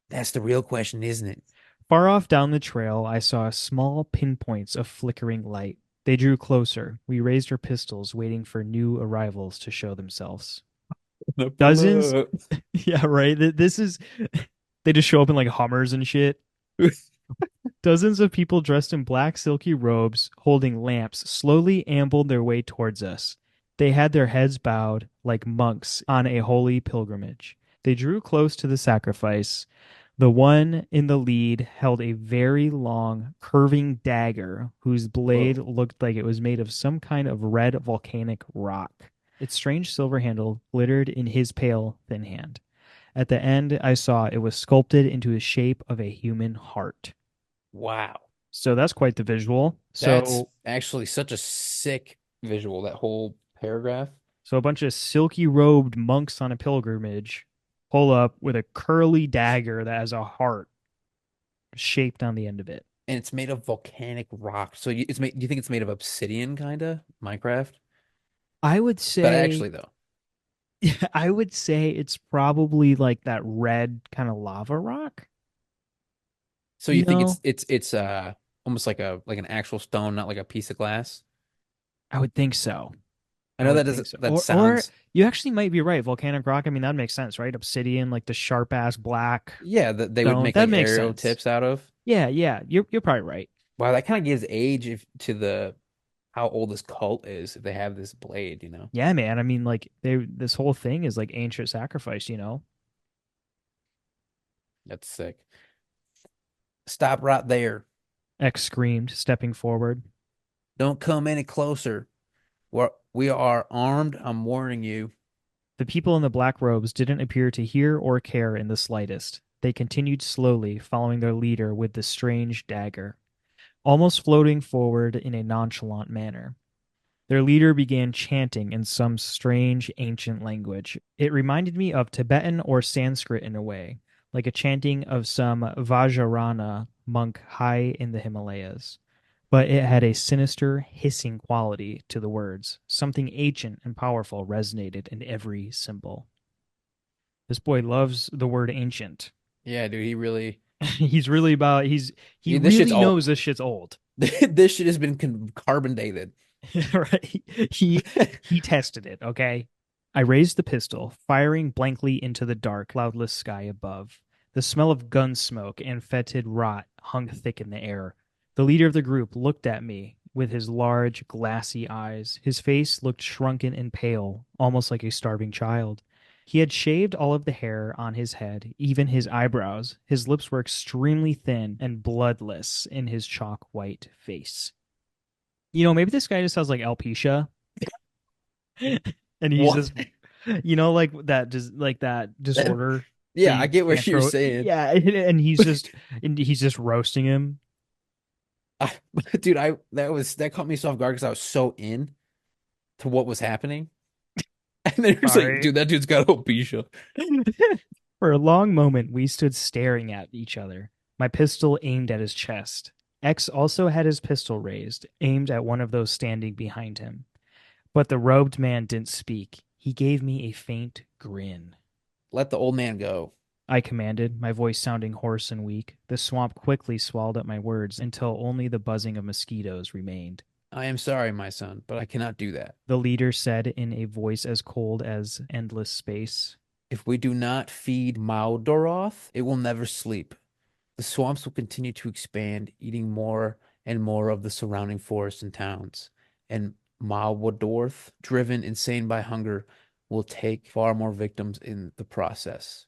That's the real question, isn't it? Far off down the trail, I saw small pinpoints of flickering light. They drew closer. We raised our pistols, waiting for new arrivals to show themselves. Gonna Dozens, pull up. yeah, right. This is they just show up in like Hummers and shit. Dozens of people dressed in black silky robes, holding lamps, slowly ambled their way towards us. They had their heads bowed like monks on a holy pilgrimage. They drew close to the sacrifice. The one in the lead held a very long, curving dagger whose blade Whoa. looked like it was made of some kind of red volcanic rock. Its strange silver handle glittered in his pale, thin hand. At the end, I saw it was sculpted into the shape of a human heart. Wow. So that's quite the visual. That's So actually such a sick visual, that whole paragraph. so a bunch of silky robed monks on a pilgrimage pull up with a curly dagger that has a heart shaped on the end of it. And it's made of volcanic rock. So it's made, you think it's made of obsidian, kind of? Minecraft? I would But say actually, though. I would say it's probably like that red kind of lava rock, So you you think know? it's almost like an actual stone, not like a piece of glass? I would think so. I I know would that think doesn't so. that Or sounds you actually might be right. Volcanic rock, I mean that makes sense, right? Obsidian, like the sharp ass black yeah, that they would stone. make That like makes arrow sense. tips out of. Yeah, yeah. You're probably right. Wow, that kind of gives age to the how old this cult is if they have this blade, you know? Yeah, man. I mean, like this whole thing is like ancient sacrifice, you know? That's sick. Stop right there. X screamed, stepping forward. Don't come any closer. We are armed. I'm warning you. The people in the black robes didn't appear to hear or care in the slightest. They continued slowly, following their leader with the strange dagger, almost floating forward in a nonchalant manner. Their leader began chanting in some strange ancient language. It reminded me of Tibetan or Sanskrit in a way, like a chanting of some Vajrayana monk high in the Himalayas. But it had a sinister, hissing quality to the words. Something ancient and powerful resonated in every symbol. This boy loves the word ancient. Yeah, dude, he really He's really about he this shit's really all knows this shit's old. this shit has been carbon dated. Right? He tested it, okay? I raised the pistol, firing blankly into the dark, cloudless sky above. The smell of gun smoke and fetid rot hung thick in the air. The leader of the group looked at me with his large, glassy eyes. His face looked shrunken and pale, almost like a starving child. He had shaved all of the hair on his head, even his eyebrows. His lips were extremely thin and bloodless in his chalk white face. You know, maybe this guy just has like alopecia, and he's What? just, you know, like that, just like that That, disorder that yeah, I you get what can't you're throw. saying. Yeah, and he's just roasting him. I, dude, I that caught me so off guard because I was so in to what was happening. And then you're just like, Sorry. dude, that dude's got alopecia. For a long moment, we stood staring at each other. My pistol aimed at his chest. X also had his pistol raised, aimed at one of those standing behind him. But the robed man didn't speak. He gave me a faint grin. Let the old man go. I commanded, my voice sounding hoarse and weak. The swamp quickly swallowed up my words until only the buzzing of mosquitoes remained. I am sorry, my son, but I cannot do that. The leader said in a voice as cold as endless space. If we do not feed Mowdoroth, it will never sleep. The swamps will continue to expand, eating more and more of the surrounding forests and towns. And Mowdorth, driven insane by hunger, will take far more victims in the process.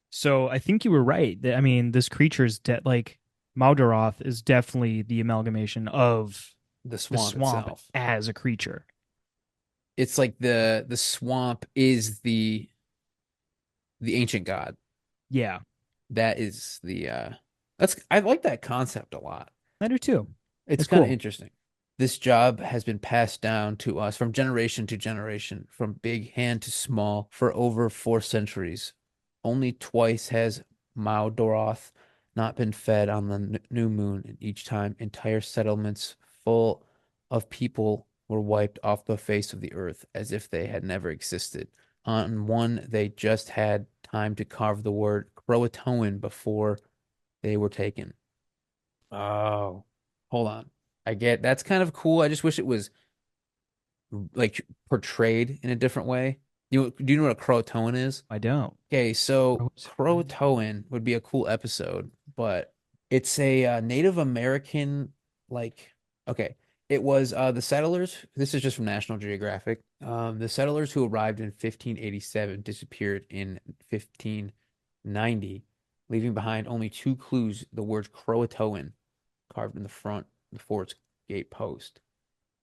So I think you were right. I mean, this creature's like Mowdoroth is definitely the amalgamation of The the swamp swamp itself. as a creature. It's like the swamp is the ancient god. Yeah, That is the that's I like that concept a lot. I do too. It's It's kind of cool. interesting. This job has been passed down to us from generation to generation, from big hand to small, for over 4 centuries. Only twice has Mowdoroth not been fed on the new moon, and each time entire settlements full of people were wiped off the face of the earth as if they had never existed. On one, they just had time to carve the word Croatoan before they were taken. Oh, hold on. I get that's kind of cool. I just wish it was like portrayed in a different way. Do you know what a Croatoan is? I don't. Okay, so Rose red. Croatoan would be a cool episode, but it's a Native American like okay, it was the settlers. This is just from National Geographic. The settlers who arrived in 1587 disappeared in 1590, leaving behind only two clues: the words Croatoan carved in the front of the fort's gate post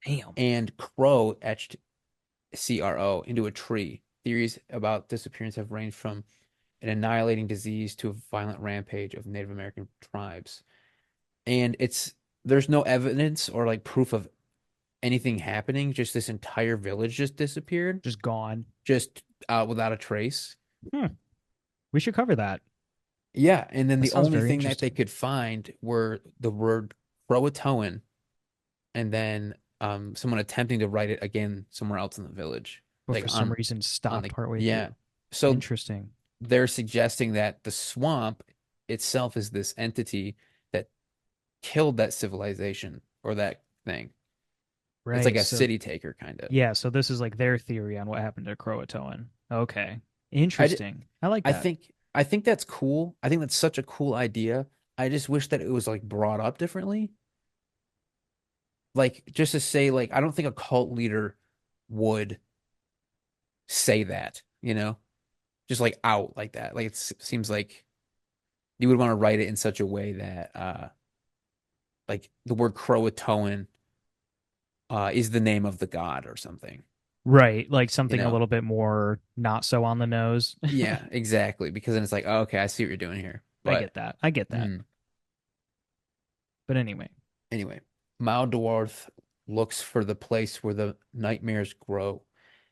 Damn. and Crow etched CRO into a tree. Theories about disappearance have ranged from an annihilating disease to a violent rampage of Native American tribes. And there's no evidence or like proof of anything happening. Just this entire village just disappeared, Just gone. just without a trace. Hmm. We should cover that. Yeah, and then That the sounds only very thing that they interesting. could find were the word Croatoan, and then someone attempting to write it again somewhere else in the village, But like for some reason stopped partway yeah. through. So Interesting. they're suggesting that the swamp itself is this entity that killed that civilization or that thing. It's like Right. a So city taker kind of. yeah, so this is like their theory on what happened to Croatoan. Okay. I d- Interesting. I like that. I think that's cool. I think that's such a cool idea. I just wish that it was like brought up differently. Like just to say like I don't think a cult leader would say that, you know? Just like out like that. Like seems like you would want to write it in such a way that like the word Croatoan is the name of the god or something, Right. Like you something a know? little bit more not so on the nose. Yeah, exactly. Because then it's like, oh, okay, I see what you're doing here. I But get that. I get that. mm, But anyway, anyway, Mowdoroth looks for the place where the nightmares grow.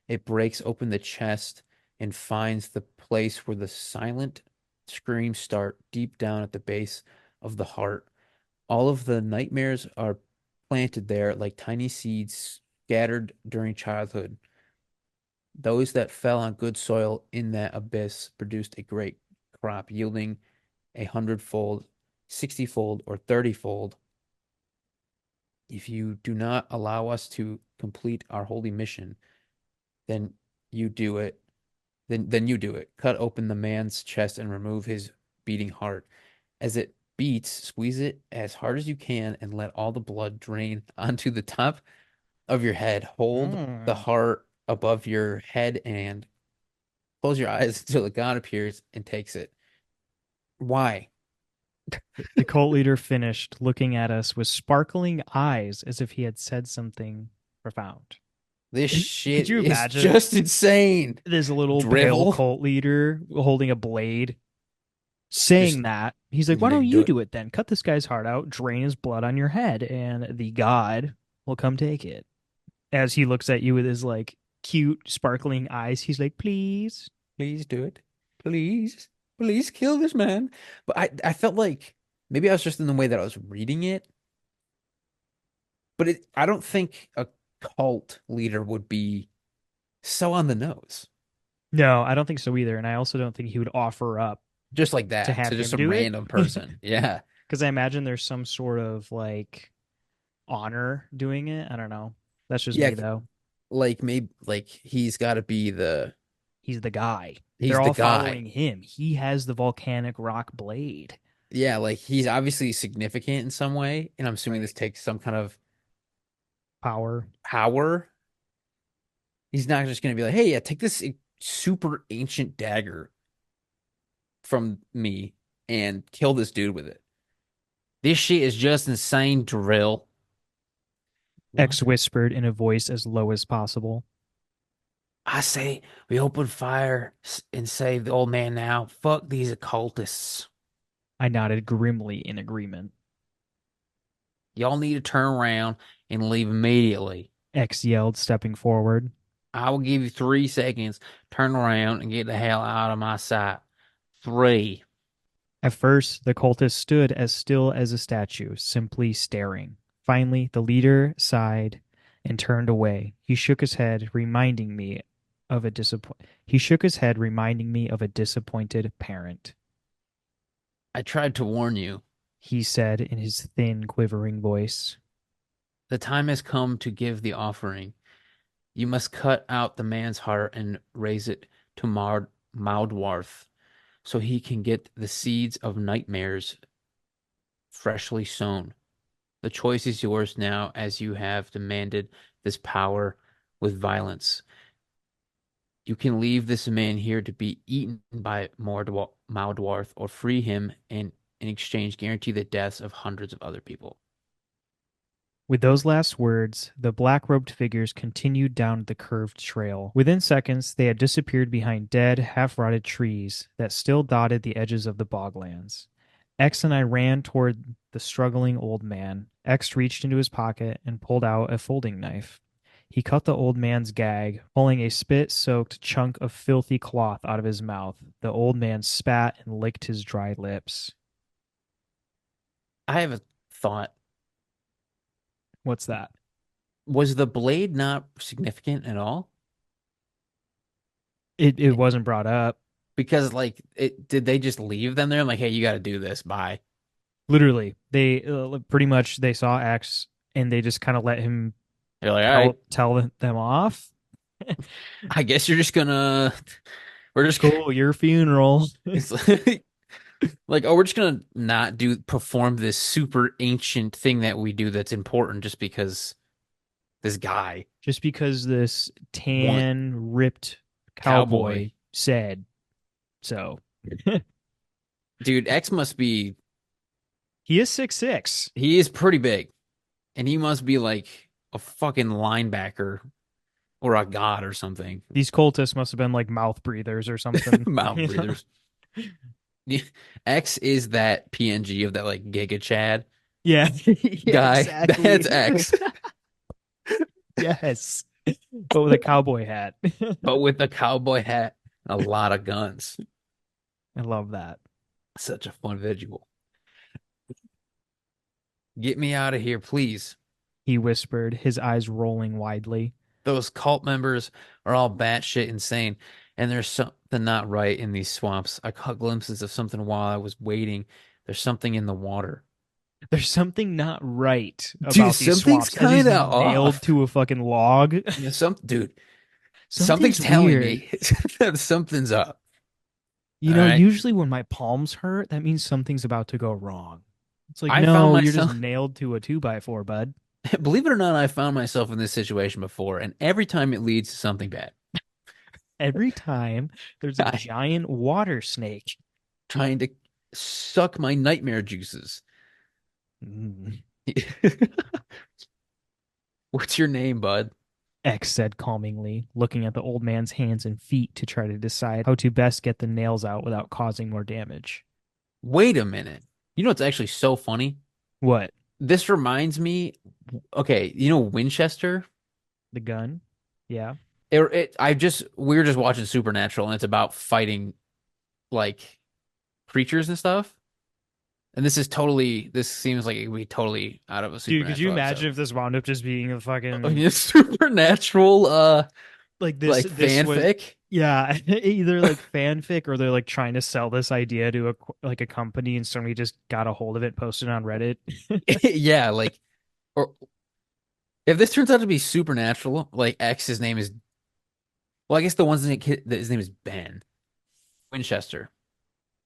It breaks open the chest and finds the place where the silent screams start deep down at the base of the heart. All of the nightmares are planted there like tiny seeds scattered during childhood. Those that fell on good soil in that abyss produced a great crop, yielding 100-fold, 60-fold, or 30-fold. If you do not allow us to complete our holy mission, then you do it. Then you do it. Cut open the man's chest and remove his beating heart. As it beats, squeeze it as hard as you can and let all the blood drain onto the top of your head. Hold the mm. heart above your head and close your eyes until the god appears and takes it. Why? The cult leader finished looking at us with sparkling eyes as if he had said something profound. This Could shit you is imagine just insane. this little pale Drivel. cult leader holding a blade Just saying that? He's like, why don't do you it. do it then? Cut this guy's heart out, drain his blood on your head, and the god will come take it. As he looks at you with his like cute, sparkling eyes, he's like, please. Please do it. Please. Please kill this man. But I felt like maybe I was just in the way that I was reading it, but I don't think a cult leader would be so on the nose. No, I don't think so either. And I also don't think he would offer up Just like to that have to just him some do it. random person. Yeah. Because I imagine there's some sort of like honor doing it. I don't know. That's just Yeah, me though. like maybe like he's got to be He's the guy. They're he's the all guy. following him. He has the volcanic rock blade. Yeah, like he's obviously significant in some way, and I'm assuming this Right. takes some kind of Power. power. He's not just going to be like, "Hey, yeah, take this super ancient dagger from me and kill this dude with it." This shit is just insane drill. X What? whispered in a voice as low as possible. I say we open fire and save the old man now. Fuck these occultists. I nodded grimly in agreement. Y'all need to turn around and leave immediately. X yelled, stepping forward. I will give you 3 seconds. Turn around and get the hell out of my sight. Three. At first, the cultist stood as still as a statue, simply staring. Finally, the leader sighed and turned away. He shook his head, reminding me of a disappointed parent. I tried to warn you. He said in his thin, quivering voice. The time has come to give the offering. You must cut out the man's heart and raise it to Mowdorth so he can get the seeds of nightmares freshly sown. The choice is yours now, as you have demanded this power with violence. You can leave this man here to be eaten by Mowdorth, or free him and in exchange guarantee the deaths of hundreds of other people. With those last words, the black-robed figures continued down the curved trail. Within seconds, they had disappeared behind dead, half-rotted trees that still dotted the edges of the boglands. X and I ran toward the struggling old man. X reached into his pocket and pulled out a folding knife. He cut the old man's gag, pulling a spit-soaked chunk of filthy cloth out of his mouth. The old man spat and licked his dry lips. I have a thought. What's that? Was the blade not significant at all? It wasn't brought up. Because like it did they just leave them there? I'm like, hey, you got to do this. Bye. Literally, they pretty much they saw X and they just kind of let him You're like, all right, tell them off. I guess you're just gonna we're just Cool, your funeral. it's like, oh, we're just gonna not do perform this super ancient thing that we do that's important just because this guy Just because this want tan ripped cowboy. cowboy said so. Dude, X must be He is 6'6". he is pretty big. And he must be like a fucking linebacker or a god or something. These cultists must have been like mouth breathers or something. Mouth You know? breathers. X is that PNG of that like Giga Chad Yeah. Yeah, guy. That's exactly. X, Yes. But with a cowboy hat. but with a cowboy hat and a lot of guns. I love that. Such a fun visual. Get me out of here, please. He whispered, his eyes rolling widely. Those cult members are all batshit insane, and there's something not right in these swamps. I caught glimpses of something while I was waiting. There's something in the water. There's something not right Dude, about these something's swamps as he's kind of nailed off. to a fucking log. Yeah, dude, something's Something's telling weird. me that something's up. You All know, right. usually when my palms hurt, that means something's about to go wrong. It's like, I found no, you're just myself, nailed to a 2x4, bud. believe it or not, I found myself in this situation before, and every time it leads to something bad. Every time there's a I giant water snake. trying to suck my nightmare juices. Mm. What's your name, bud? X said calmingly, looking at the old man's hands and feet to try to decide how to best get the nails out without causing more damage. Wait a minute. You know what's actually so funny? What? This reminds me, okay, you know Winchester? The gun? Yeah. We were just watching Supernatural and it's about fighting like creatures and stuff. And this seems like it would be totally out of a Dude, could you Supernatural imagine episode. if this wound up just being a Oh, fucking yeah, Supernatural, like like this was fanfic. yeah, either like fanfic or they're like trying to sell this idea to a company and somebody just got a hold of it, posted on Reddit. Yeah, like, or if this turns out to be Supernatural, like X, his name is, well, I guess the one's that his name is Ben Winchester.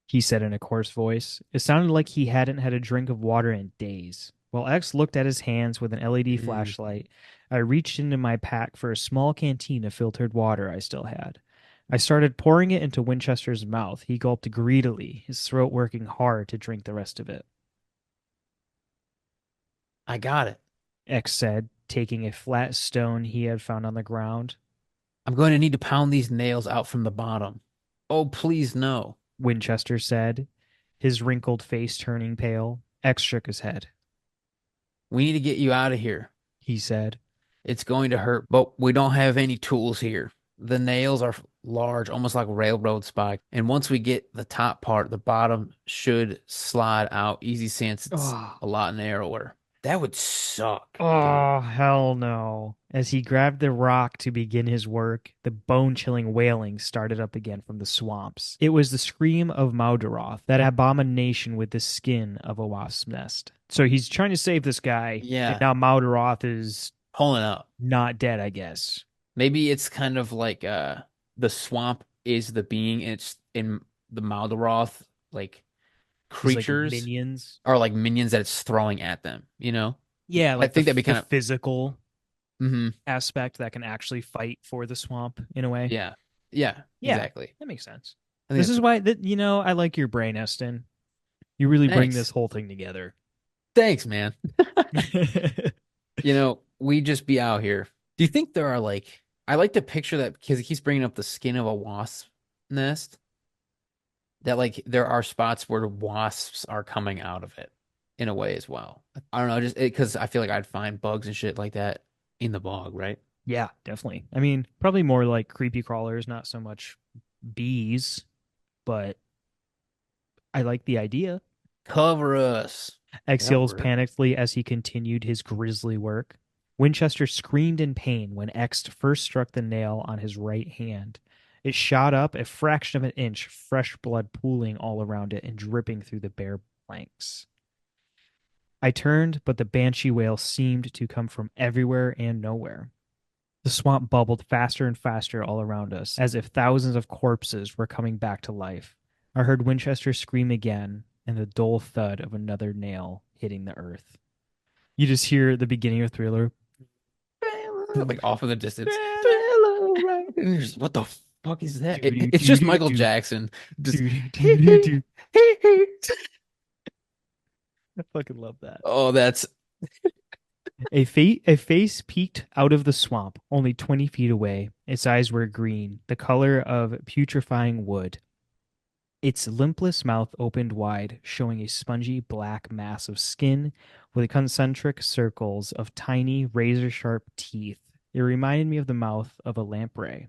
He said in a coarse voice. It sounded like he hadn't had a drink of water in days. While X looked at his hands with an LED Mm. flashlight, I reached into my pack for a small canteen of filtered water I still had. I started pouring it into Winchester's mouth. He gulped greedily, his throat working hard to drink the rest of it. I got it. X said, taking a flat stone he had found on the ground. I'm going to need to pound these nails out from the bottom. Oh, please no. Winchester said, his wrinkled face turning pale. X shook his head. We need to get you out of here. He said, It's going to hurt, but we don't have any tools here. The nails are large, almost like railroad spikes. And once we get the top part, the bottom should slide out easy since it's oh, a lot narrower. That would suck, dude. oh, hell no. As he grabbed the rock to begin his work, the bone-chilling wailing started up again from the swamps. It was the scream of Mowdoroth, that abomination with the skin of a wasp's nest. So he's trying to save this guy, and Yeah, now Mowdoroth is pulling up. not dead, I guess. Maybe it's kind of like the swamp is the being, and it's in the Mowdoroth like Is like creatures minions. are like minions that it's throwing at them, you know? Yeah, I like think that'd be the kind of physical hmm aspect that can actually fight for the swamp in a way. yeah. Yeah, Yeah, exactly. that makes sense. I think This that's is why that I like your brain, Eston. You really bring this thanks. whole thing together. Thanks, man. We just be out here. Do you think there are like I like to picture that because he keeps bringing up the skin of a wasp nest, that like there are spots where wasps are coming out of it in a way as well. I don't know, just because I feel like I'd find bugs and shit like that in the bog, right? Yeah, definitely. I mean, probably more like creepy crawlers, not so much bees, but I like the idea. Cover us. X yells Cover us. panickedly as he continued his grisly work. Winchester screamed in pain when X first struck the nail on his right hand. It shot up a fraction of an inch, fresh blood pooling all around it and dripping through the bare planks. I turned, but the banshee wail seemed to come from everywhere and nowhere. The swamp bubbled faster and faster all around us, as if thousands of corpses were coming back to life. I heard Winchester scream again, and the dull thud of another nail hitting the earth. You just hear the beginning of Thriller. Like off in the distance. Thriller. Hello, right? And you're just, what the fuck is that? Do do It's do just do Michael do Jackson. Just do do do do. I fucking love that. Oh, that's A face peeked out of the swamp, only 20 feet away. Its eyes were green, the color of putrefying wood. Its limpless mouth opened wide, showing a spongy black mass of skin with concentric circles of tiny, razor-sharp teeth. It reminded me of the mouth of a lamprey.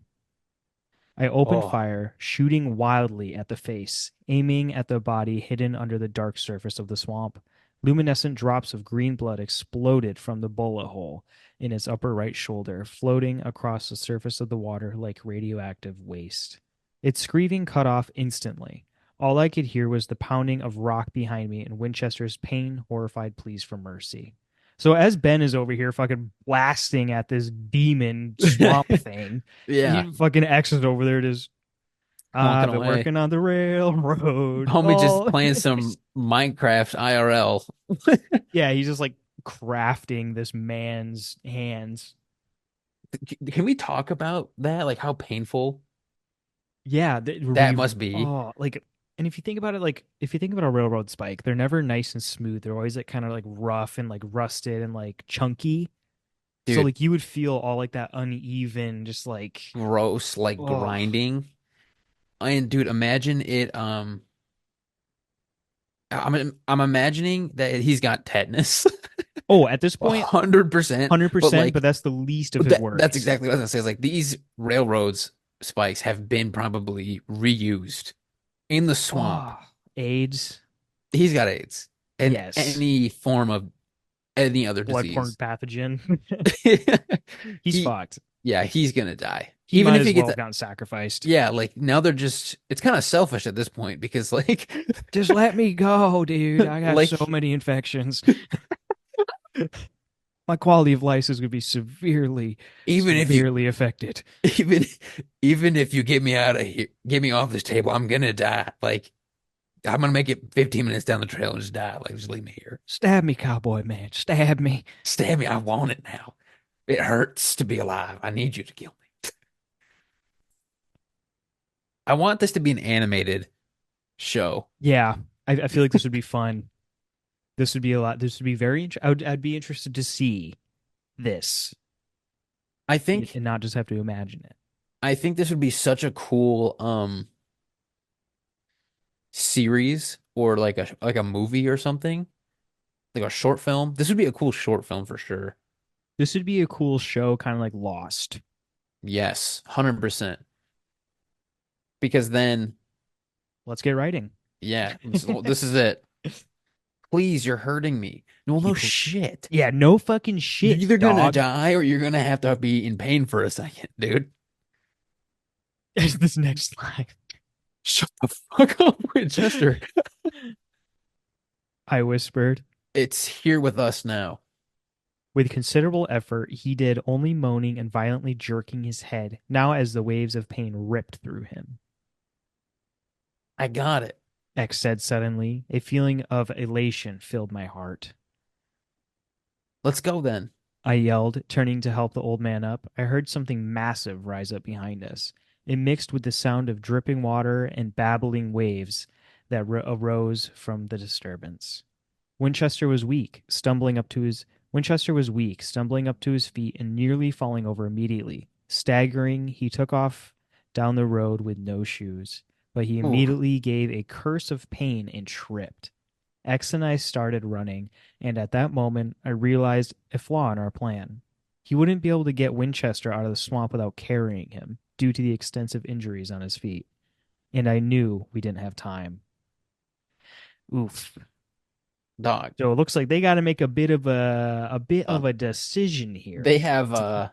I opened oh. fire, shooting wildly at the face, aiming at the body hidden under the dark surface of the swamp. Luminescent drops of green blood exploded from the bullet hole in its upper right shoulder, floating across the surface of the water like radioactive waste. Its screaming cut off instantly. All I could hear was the pounding of rock behind me and Winchester's pain, horrified pleas for mercy. So as Ben is over here fucking blasting at this demon swamp thing, Yeah, he fucking X is over there just honking I've been away. working on the railroad. Homie just Oh, playing some Minecraft IRL. yeah, he's just like crafting this man's hands. Can we talk about that? Like how painful Yeah, that must be. like, and if you think about it, like if you think about a railroad spike, they're never nice and smooth. They're always like kind of like rough and like rusted and like chunky. So Dude, like you would feel all like that uneven, just like gross, like oh grinding. And dude, imagine it. I'm imagining that he's got tetanus, oh at this point 100%. But 100%, but like that's the least of his that's worries. exactly what I was gonna say. Is like these railroads spikes have been probably reused in the swamp. Oh, AIDS, He's got AIDS and yes, any form of any other bloodborne disease. pathogen. He's He, fucked. yeah, he's gonna die. He Even might if as he well gets, have gotten sacrificed. yeah, like now they're just, it's kind of selfish at this point because like, Just let me go, dude. I got so like many infections. My quality of life is going to be severely, even if you, severely affected. even, even if you get me out of here, get me off this table, I'm gonna die. Like, I'm gonna make it 15 minutes down the trail and just die. Like, just leave me here. Stab me, cowboy man. Stab me. Stab me. I want it now. It hurts to be alive. I need you to kill me. I want this to be an animated show. Yeah, I feel like this would be fun. This would be a lot. This would be very. I'd be interested to see this I think, and not just have to imagine it. I think this would be such a cool, series or like a movie or something, like a short film. This would be a cool short film for sure. This would be a cool show, kind of like Lost. Yes, 100%. Because then, Let's get writing. yeah, this is it. Please, you're hurting me. Well, no People, shit. yeah, no fucking You're shit, either gonna dog. die or you're gonna have to be in pain for a second, dude. Is this next line? Shut the fuck up, Winchester. I whispered. It's here with us now. With considerable effort, he did, only moaning and violently jerking his head, now as the waves of pain ripped through him. I got it. X said suddenly. A feeling of elation filled my heart. Let's go then. I yelled, turning to help the old man up. I heard something massive rise up behind us. It mixed with the sound of dripping water and babbling waves that arose from the disturbance. Winchester was weak, stumbling up to his Winchester was weak, stumbling up to his feet and nearly falling over immediately. Staggering, he took off down the road with no shoes, but he Ooh, immediately gave a curse of pain and tripped. X and I started running, and at that moment I realized a flaw in our plan. He wouldn't be able to get Winchester out of the swamp without carrying him, due to the extensive injuries on his feet. And I knew we didn't have time. Oof. dog. So it looks like they got to make a bit of Um, a decision they here. have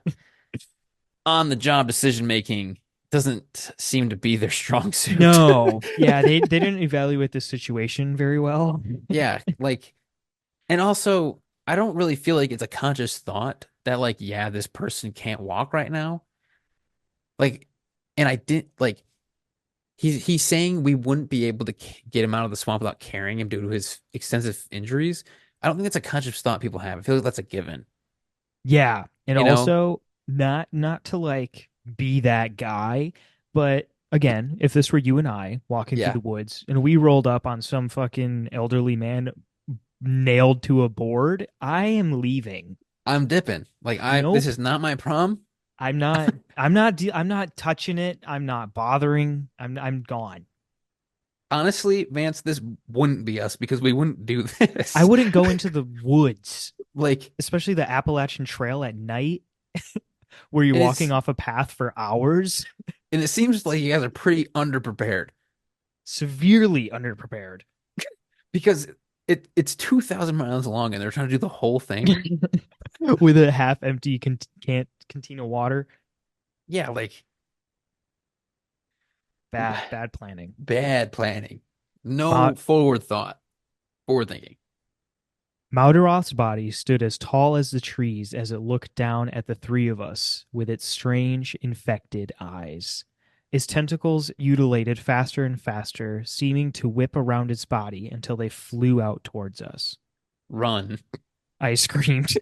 on the job decision making doesn't seem to be their strong suit. No, yeah, they didn't evaluate the situation very well. Yeah, like, and also I don't really feel like it's a conscious thought that like, yeah, this person can't walk right now. Like, and I didn't like he's saying we wouldn't be able to get him out of the swamp without carrying him due to his extensive injuries. I don't think that's a conscious thought people have. I feel like that's a given. Yeah, and You know? also not to like be that guy, but again, if this were you and I walking through Yeah. the woods and we rolled up on some fucking elderly man nailed to a board, I am leaving. I'm dipping. Like this Nope. is not my prom. I'm not touching it. I'm not bothering. I'm gone. Honestly, Vance, this wouldn't be us because we wouldn't do I this. wouldn't go into the woods, Like, especially the Appalachian Trail at night where you're and walking it's off a path for hours. and it seems like you guys are pretty underprepared Severely underprepared. because it's 2,000 miles long and they're trying to do the whole thing. With a half empty canteen of water. Yeah, like Bad planning. bad planning. Ma- No forward thought, forward thinking. Mowdoroth's body stood as tall as the trees as it looked down at the three of us with its strange, infected eyes. Its tentacles undulated faster and faster, seeming to whip around its body until they flew out towards us. Run. I screamed.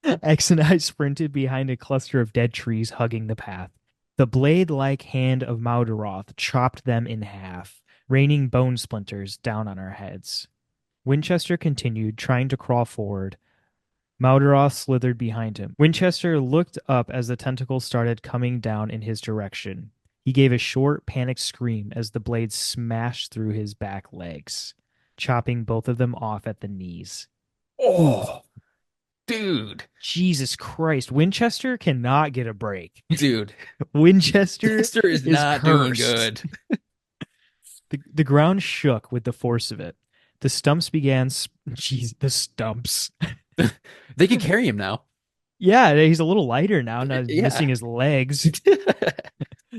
X and I sprinted behind a cluster of dead trees hugging the path. The blade-like hand of Mowdoroth chopped them in half, raining bone splinters down on our heads. Winchester continued, trying to crawl forward. Mowdoroth slithered behind him. Winchester looked up as the tentacles started coming down in his direction. He gave a short, panicked scream as the blade smashed through his back legs, chopping both of them off at the knees. Ooh, Oh, dude. Jesus Christ. Winchester cannot get a break. Dude. Winchester Chester is is not doing cursed. good. The ground shook with the force of it. The stumps began. Jeez, the stumps. They could carry him now. Yeah, he's a little lighter now, not Yeah. missing his legs.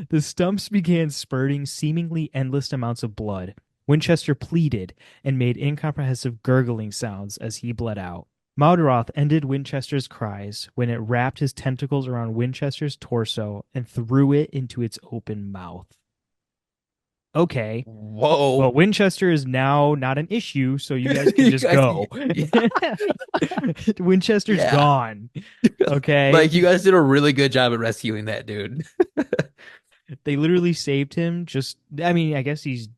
The stumps began spurting seemingly endless amounts of blood. Winchester pleaded and made incomprehensive gurgling sounds as he bled out. Mowdoroth ended Winchester's cries when it wrapped his tentacles around Winchester's torso and threw it into its open mouth. Okay, well, Whoa. Winchester is now not an issue, so you guys can You just guys, go. yeah, Winchester's yeah. gone. Okay. Like you guys did a really good job at rescuing that dude. They literally saved him. I mean, I guess he's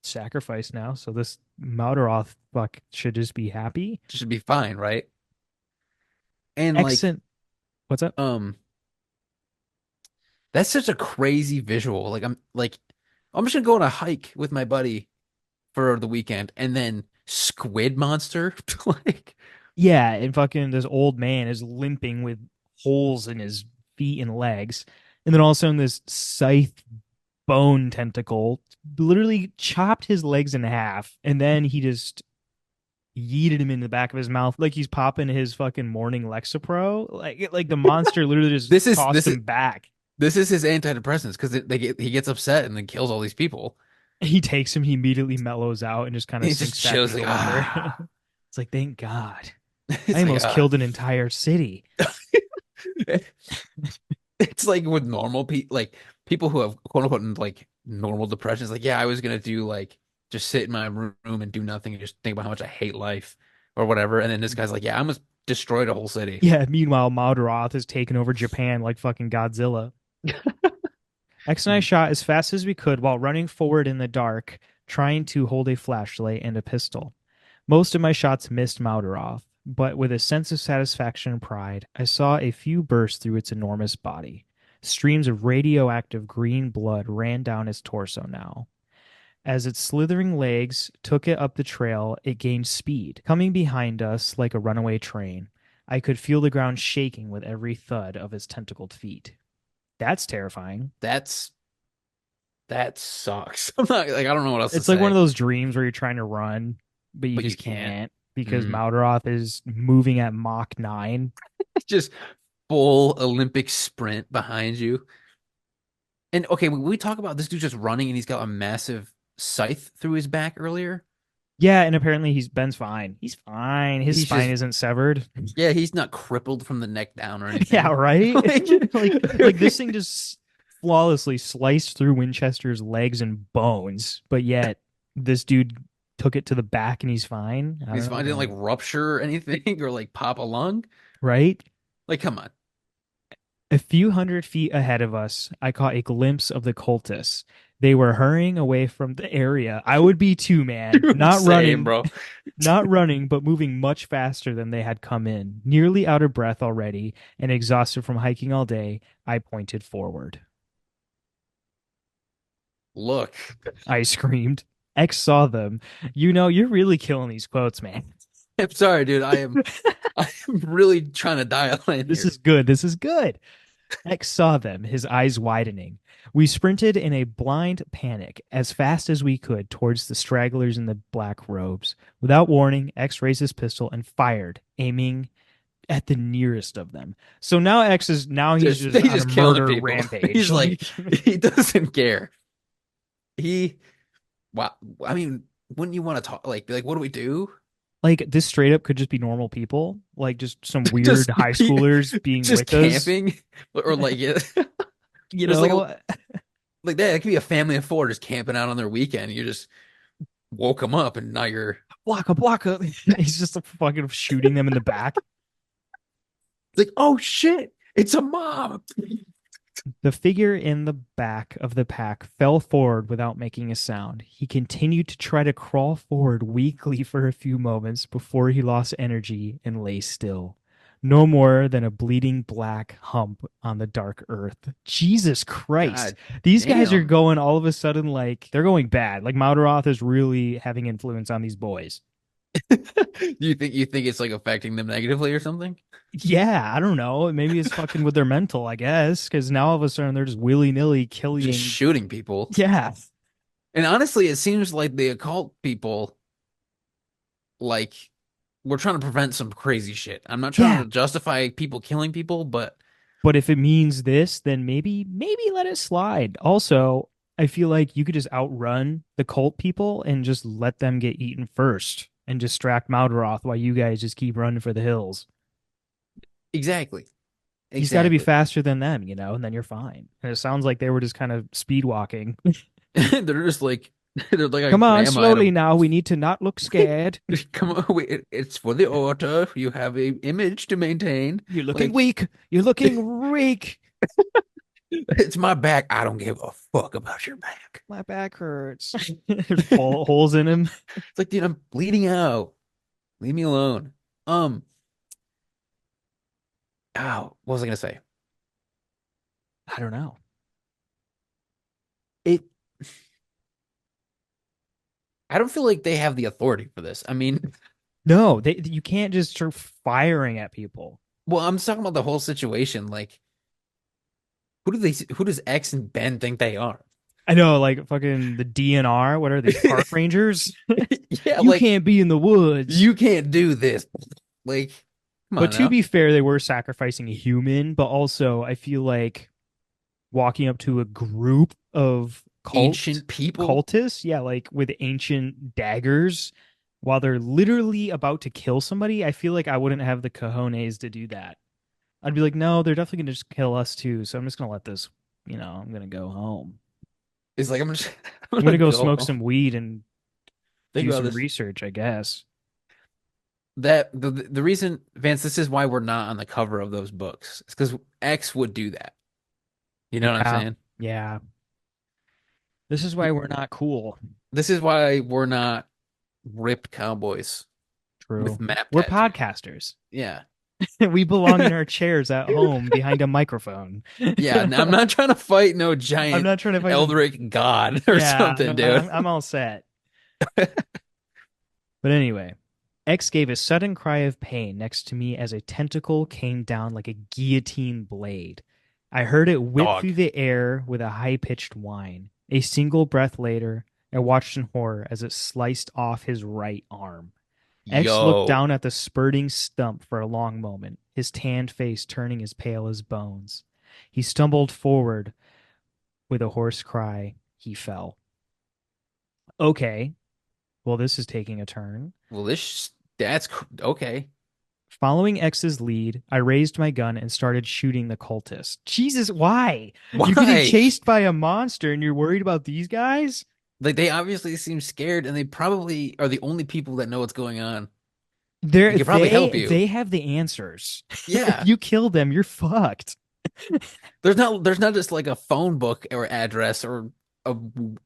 sacrificed now, so this Mowdoroth fuck should just be happy. Should be fine, right? And like, Excellent. What's up? um, that's such a crazy visual. Like I'm just gonna go on a hike with my buddy for the weekend, and then squid monster, like, Yeah, and fucking this old man is limping with holes in his feet and legs. And then all of a sudden, this scythe bone tentacle literally chopped his legs in half. And then he just yeeted him in the back of his mouth like he's popping his fucking morning Lexapro. Like the monster literally just this is tossed this is him back. this is his antidepressants because he gets upset and then kills all these people. He takes him, he immediately mellows out and just kind of He just sinks back chills into like the water. ah. It's like, thank God. I It's like almost killed an entire city. it's like with normal people, like people who have quote unquote like normal depressions. Like, yeah, I was gonna do like just sit in my room and do nothing and just think about how much I hate life or whatever. And then this guy's like, yeah, I almost destroyed a whole city. Yeah, meanwhile, Mowdoroth has taken over Japan like fucking Godzilla. X and I shot as fast as we could while running forward in the dark, trying to hold a flashlight and a pistol. Most of my shots missed Mowdoroth, but with a sense of satisfaction and pride, I saw a few burst through its enormous body. Streams of radioactive green blood ran down its torso now. As its slithering legs took it up the trail, it gained speed, coming behind us like a runaway train. I could feel the ground shaking with every thud of its tentacled feet. That's terrifying. That's that sucks. I'm not like I don't know what else to It's like one of say, those dreams where you're trying to run, but you but you just can't. can't because Mm. Maldoroth is moving at Mach 9. Just full Olympic sprint behind you. And okay, when we talk about this dude just running and he's got a massive scythe through his back earlier, Yeah, and apparently Ben's fine. He's fine. His he's spine just isn't severed. yeah, he's not crippled from the neck down or Yeah, anything. right? Like, Like this thing just flawlessly sliced through Winchester's legs and bones, but yet this dude took it to the back and he's fine. I don't he's know, fine, didn't like man. rupture or anything or like pop a lung. Right? Like, come on. A few hundred feet ahead of us, I caught a glimpse of the cultists. They were hurrying away from the area. I would be too, man. Dude, same, bro. Not running, but moving much faster than they had come in. Nearly out of breath already and exhausted from hiking all day, I pointed forward. Look, I screamed. X saw them. You know, you're really killing these quotes, man. I'm sorry, dude. I am really trying to dial in This here. is good. This is good. X saw them, his eyes widening. We sprinted in a blind panic as fast as we could towards the stragglers in the black robes. Without warning, X raised his pistol and fired, aiming at the nearest of them. So now he's Just just he's on a just killing murder people. rampage. He's like Like he doesn't care. He wow. I mean, wouldn't you want to talk like be like what do we do? like this straight up could just be normal people, like just some weird Just high schoolers being just with us. camping or like it, You there's like a know, like that. It could be a family of four just camping out on their weekend. You just woke them up and now you're blocka blocka. He's just fucking shooting them in the back. like, oh shit, it's a mob. The figure in the back of the pack fell forward without making a sound. He continued to try to crawl forward weakly for a few moments before he lost energy and lay still. No more than a bleeding black hump on the dark earth. Jesus Christ. God These guys are damn. going all of a sudden like they're going bad. Like Maldoroth is really having influence on these boys. You think it's like affecting them negatively or something? Yeah, I don't know. Maybe it's fucking with their mental, I guess, because now all of a sudden they're just willy-nilly Just killing. shooting people. Yeah. And honestly, it seems like the occult people like we're trying to prevent some crazy shit. I'm not trying Yeah. to justify people killing people, but But if it means this, then maybe let it slide. Also, I feel like you could just outrun the cult people and just let them get eaten first and distract Maldoroth while you guys just keep running for the hills. exactly. He's got to be Exactly. faster than them, and then you're fine. And it sounds like they were just kind of speed walking. They're just like they're like a Come on, grandma at slowly a now. We need to not look scared. come on, wait, it's for the order. You have a image to maintain. You're looking Like weak. You're looking weak. it's my back. I don't give a fuck about your back. My back hurts. There's holes in him. It's like, dude, I'm bleeding out. Leave me alone. Um, oh, what was I gonna say? I don't know. It I don't feel like they have the authority for this. I mean, No, you can't just start firing at people. well, I'm talking about the whole situation. Like, who does X and Ben think they are? I know, like fucking the DNR. What are they? Park rangers? Yeah, You like can't be in the woods. you can't do this. Like, come But on to now. be fair, they were sacrificing a human, but also I feel like walking up to a group of Ancient people. cultists, yeah, like with ancient daggers, while they're literally about to kill somebody, I feel like I wouldn't have the cojones to do that. I'd be like, no, they're definitely gonna just kill us too. So I'm just gonna let this, I'm gonna go home. It's like I'm just I'm I'm gonna gonna go go smoke home. some weed and Think do about some this. research, I guess. That the reason, Vance, this is why we're not on the cover of those books. It's because X would do that. You know what I'm Yeah, saying? yeah. This is why we're not cool. This is why we're not ripped cowboys with True. map We're tattoos. podcasters. Yeah. We belong in our chairs at home behind a microphone. Yeah. I'm not trying to fight no I'm giant not trying to fight some. Eldritch god or Yeah, something, dude. I'm all set. But anyway, X gave a sudden cry of pain next to me as a tentacle came down like a guillotine blade. I heard it whip Dog. through the air with a high-pitched whine. A single breath later, I watched in horror as it sliced off his right arm. X looked Yo. down at the spurting stump for a long moment, his tanned face turning as pale as bones. He stumbled forward with a hoarse cry. He fell. Okay, well, this is taking a turn. Well, okay. Following X's lead, I raised my gun and started shooting the cultist. Jesus, why? You're getting Why? chased by a monster and you're worried about these guys? Like they obviously seem scared and they probably are the only people that know what's going on and They're can probably they help you. they have the answers. If Yeah. you kill them, you're fucked. There's not just like a phone book or address or a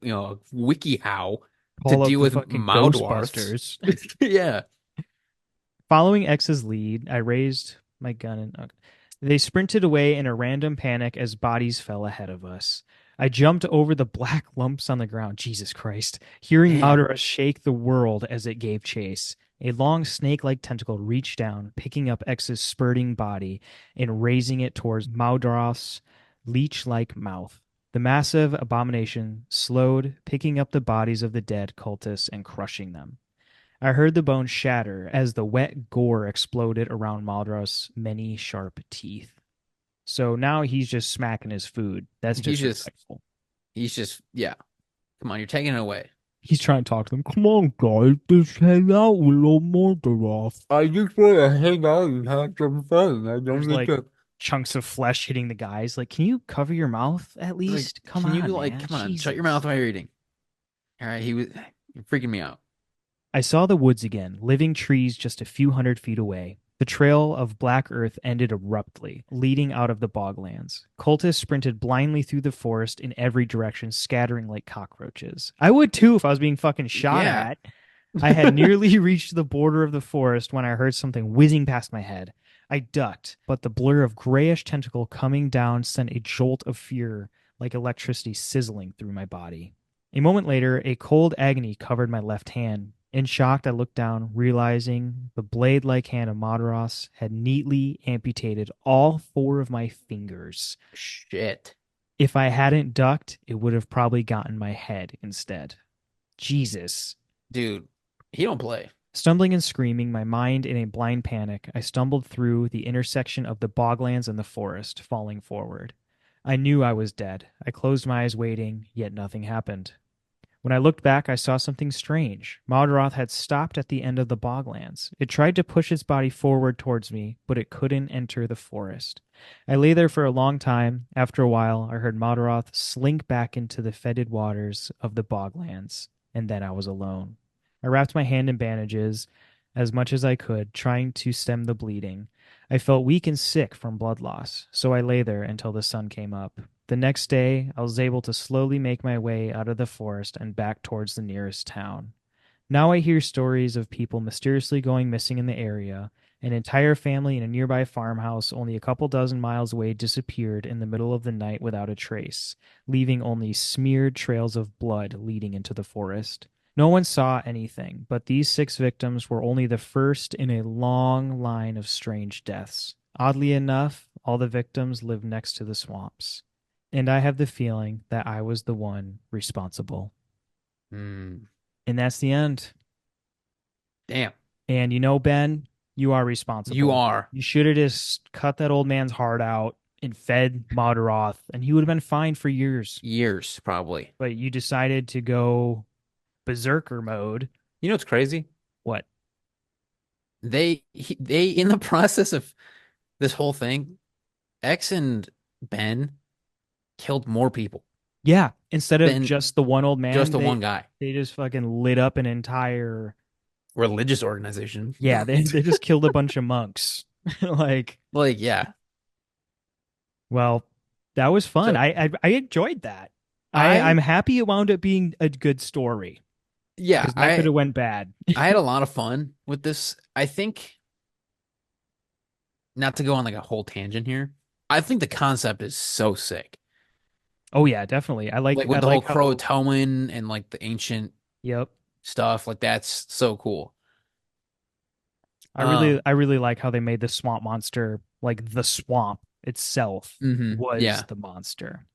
a wiki how to Call up deal the with fucking Mowdorths. Ghostbusters. Yeah. Following X's lead, I raised my gun and okay. They sprinted away in a random panic as bodies fell ahead of us. I jumped over the black lumps on the ground. Jesus Christ. Hearing Damn. Mowdoroth shake the world as it gave chase. A long snake-like tentacle reached down, picking up X's spurting body and raising it towards Mowdoroth's leech-like mouth. The massive abomination slowed, picking up the bodies of the dead cultists and crushing them. I heard the bones shatter as the wet gore exploded around Maldros' many sharp teeth. So now he's just smacking his food. That's He's just disrespectful. he's just yeah. Come on, you're taking it away. He's trying to talk to them. Come on, guys, let's hang out with little Mowdoroth. I just want to hang out and have some fun. I don't There's need like to. chunks of flesh hitting the guys. Like, can you cover your mouth at Like, least? Come can you on, like, man. come on, shut your mouth Jesus. while you're eating. All right, you're freaking me out. I saw the woods again, living trees just a few hundred feet away. The trail of black earth ended abruptly, leading out of the boglands. Cultists sprinted blindly through the forest in every direction, scattering like cockroaches. I would too if I was being fucking shot Yeah, at. I had nearly reached the border of the forest when I heard something whizzing past my head. I ducked, but the blur of grayish tentacle coming down sent a jolt of fear, like electricity sizzling through my body. A moment later, a cold agony covered my left hand. In shock, I looked down, realizing the blade-like hand of Madaros had neatly amputated all four of my fingers. shit, If I hadn't ducked, it would have probably gotten my head instead. Jesus. dude. He don't play. Stumbling and screaming, my mind in a blind panic, I stumbled through the intersection of the boglands and the forest, falling forward. I knew I was dead. I closed my eyes waiting, yet nothing happened. When I looked back, I saw something strange. Mowdoroth had stopped at the end of the boglands. It tried to push its body forward towards me, but it couldn't enter the forest. I lay there for a long time. After a while, I heard Mowdoroth slink back into the fetid waters of the boglands, and then I was alone. I wrapped my hand in bandages as much as I could, trying to stem the bleeding. I felt weak and sick from blood loss, so I lay there until the sun came up. The next day, I was able to slowly make my way out of the forest and back towards the nearest town. Now I hear stories of people mysteriously going missing in the area. An entire family in a nearby farmhouse only a couple dozen miles away disappeared in the middle of the night without a trace, leaving only smeared trails of blood leading into the forest. No one saw anything, but these six victims were only the first in a long line of strange deaths. Oddly enough, all the victims lived next to the swamps. And I have the feeling that I was the one responsible. Hmm. And that's the end. Damn, And Ben, you are you responsible. are You should have just cut that old man's heart out and fed Madaroth, and he would have been fine for years. years probably. But you decided to go berserker mode. You know what's crazy? What? they in the process of this whole thing, X and Ben killed more people Yeah, instead of than just the one old just man, the one guy. they just fucking lit up an entire. Religious organization. Yeah, they just killed a bunch of monks. Like, Like, yeah. well, that was fun. So I enjoyed that. I'm I happy it wound up being a good story yeah, because that could have went bad. I had a lot of fun with this. I think not to go on like a whole tangent here. I think the concept is so sick. Oh yeah, definitely. Like I with the whole like how. Croatoan and like the ancient Yep. stuff, like that's so cool. I really like how they made the swamp monster like the swamp itself was Yeah. the monster.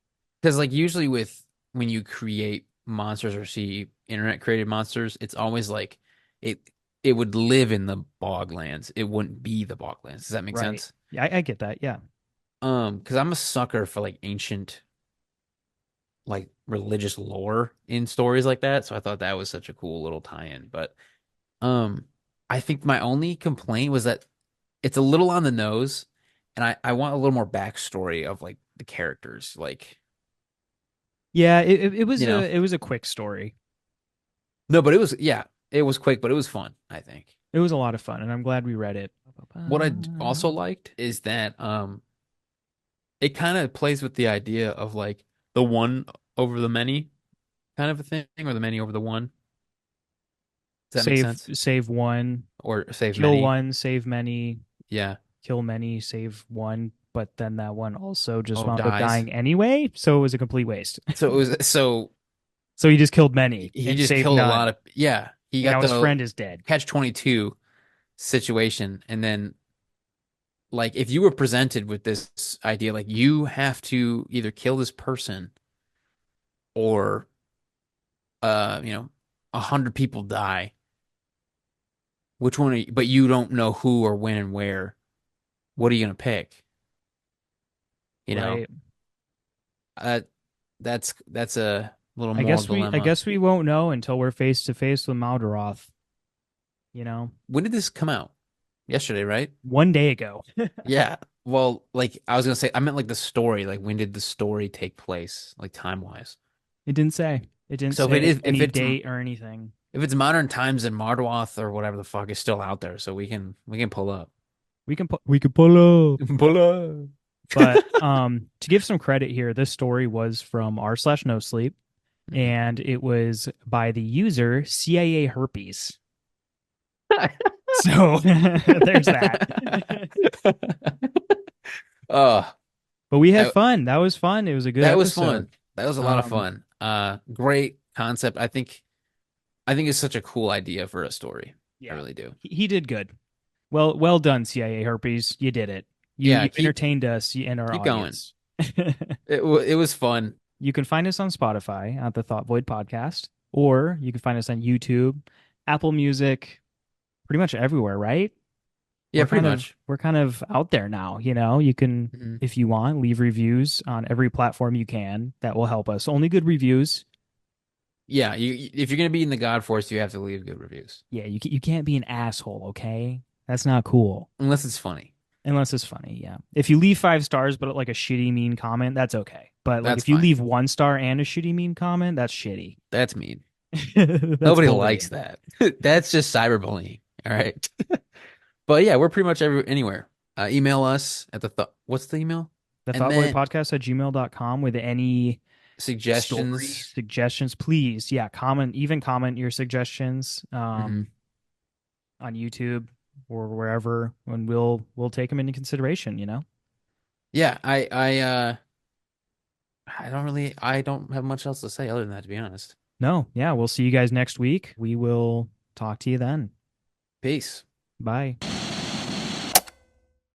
Because like usually with when you create monsters or see internet created monsters, it's always like it it would live in the boglands. It wouldn't be the boglands. Does that make Right. sense? Yeah, I get that. Yeah. Because I'm a sucker for like ancient like religious lore in stories like that. So I thought that was such a cool little tie-in. But um I think my only complaint was that it's a little on the nose, and I want a little more backstory of like the characters. Like, Yeah, you know. it was a quick story. No, but it was yeah, it was quick, but it was fun, I think. It was a lot of fun, and I'm glad we read it. What I also liked is that it kind of plays with the idea of like the one over the many kind of a thing, or the many over the one. Does that make sense? Save one, Or save kill many. one, save many, Yeah. kill many, save one, but then that one also just Oh, wound up dies. dying anyway, so it was a complete waste. So it was so So he just killed many he and just saved killed a none, lot of yeah, he and got now his the friend is dead. catch 22 situation, and then like if you were presented with this idea like you have to either kill this person or you know 100 people die, which one are you, but you don't know who or when and where, what are you gonna pick, you know? Right. uh, that's a little moral I dilemma. guess we won't know until we're face to face with Mowdoroth, you know. When did this come out? Yesterday, right? One day ago. Yeah. Well, like I was gonna say, I meant like the story. Like when did the story take place, like time wise? It didn't say. It didn't So if it say is, any date or anything. if it's modern times, then Mardwoth or whatever the fuck is still out there, so we can pull up. We can pull up. Pull up. But to give some credit here, this story was from r slash no sleep, Mhm. and it was by the user CIA herpes. So there's that. Oh, But we had that, fun. That was fun. It was a good that was episode. fun. That was a lot of Um, fun. Great concept. I think it's such a cool idea for a story. I yeah, really do. he did good. Well done, CIA herpes. You did it. Yeah, You entertained us and our keep going. audience. It was fun. You can find us on Spotify at the Thought Void Podcast, or you can find us on YouTube, Apple Music, pretty much everywhere, right? Yeah, pretty much. We're kind of out there now, you know. You can, Mhm. if you want, leave reviews on every platform you can. That will help us. Only good reviews. Yeah, if you're gonna be in the God Force, you have to leave good reviews, Yeah, you can't be an asshole, okay? That's not cool. unless it's funny. Unless it's funny, yeah. If you leave 5 stars but like a shitty mean comment, that's okay. But like That's if you fine. leave 1 star and a shitty mean comment, that's shitty. That's mean. That's Nobody likes bullying. that. That's just cyberbullying. All right. But yeah, we're pretty much anywhere. Email us at the what's the email? The And then thoughtvoidpodcast at gmail.com with any story suggestions. suggestions, please. Yeah, comment your suggestions Hmm. on YouTube or wherever, and we'll take them into consideration, you know? Yeah, I don't have much else to say other than that, to be honest. No, yeah, we'll see you guys next week. We will talk to you then. Peace. Bye.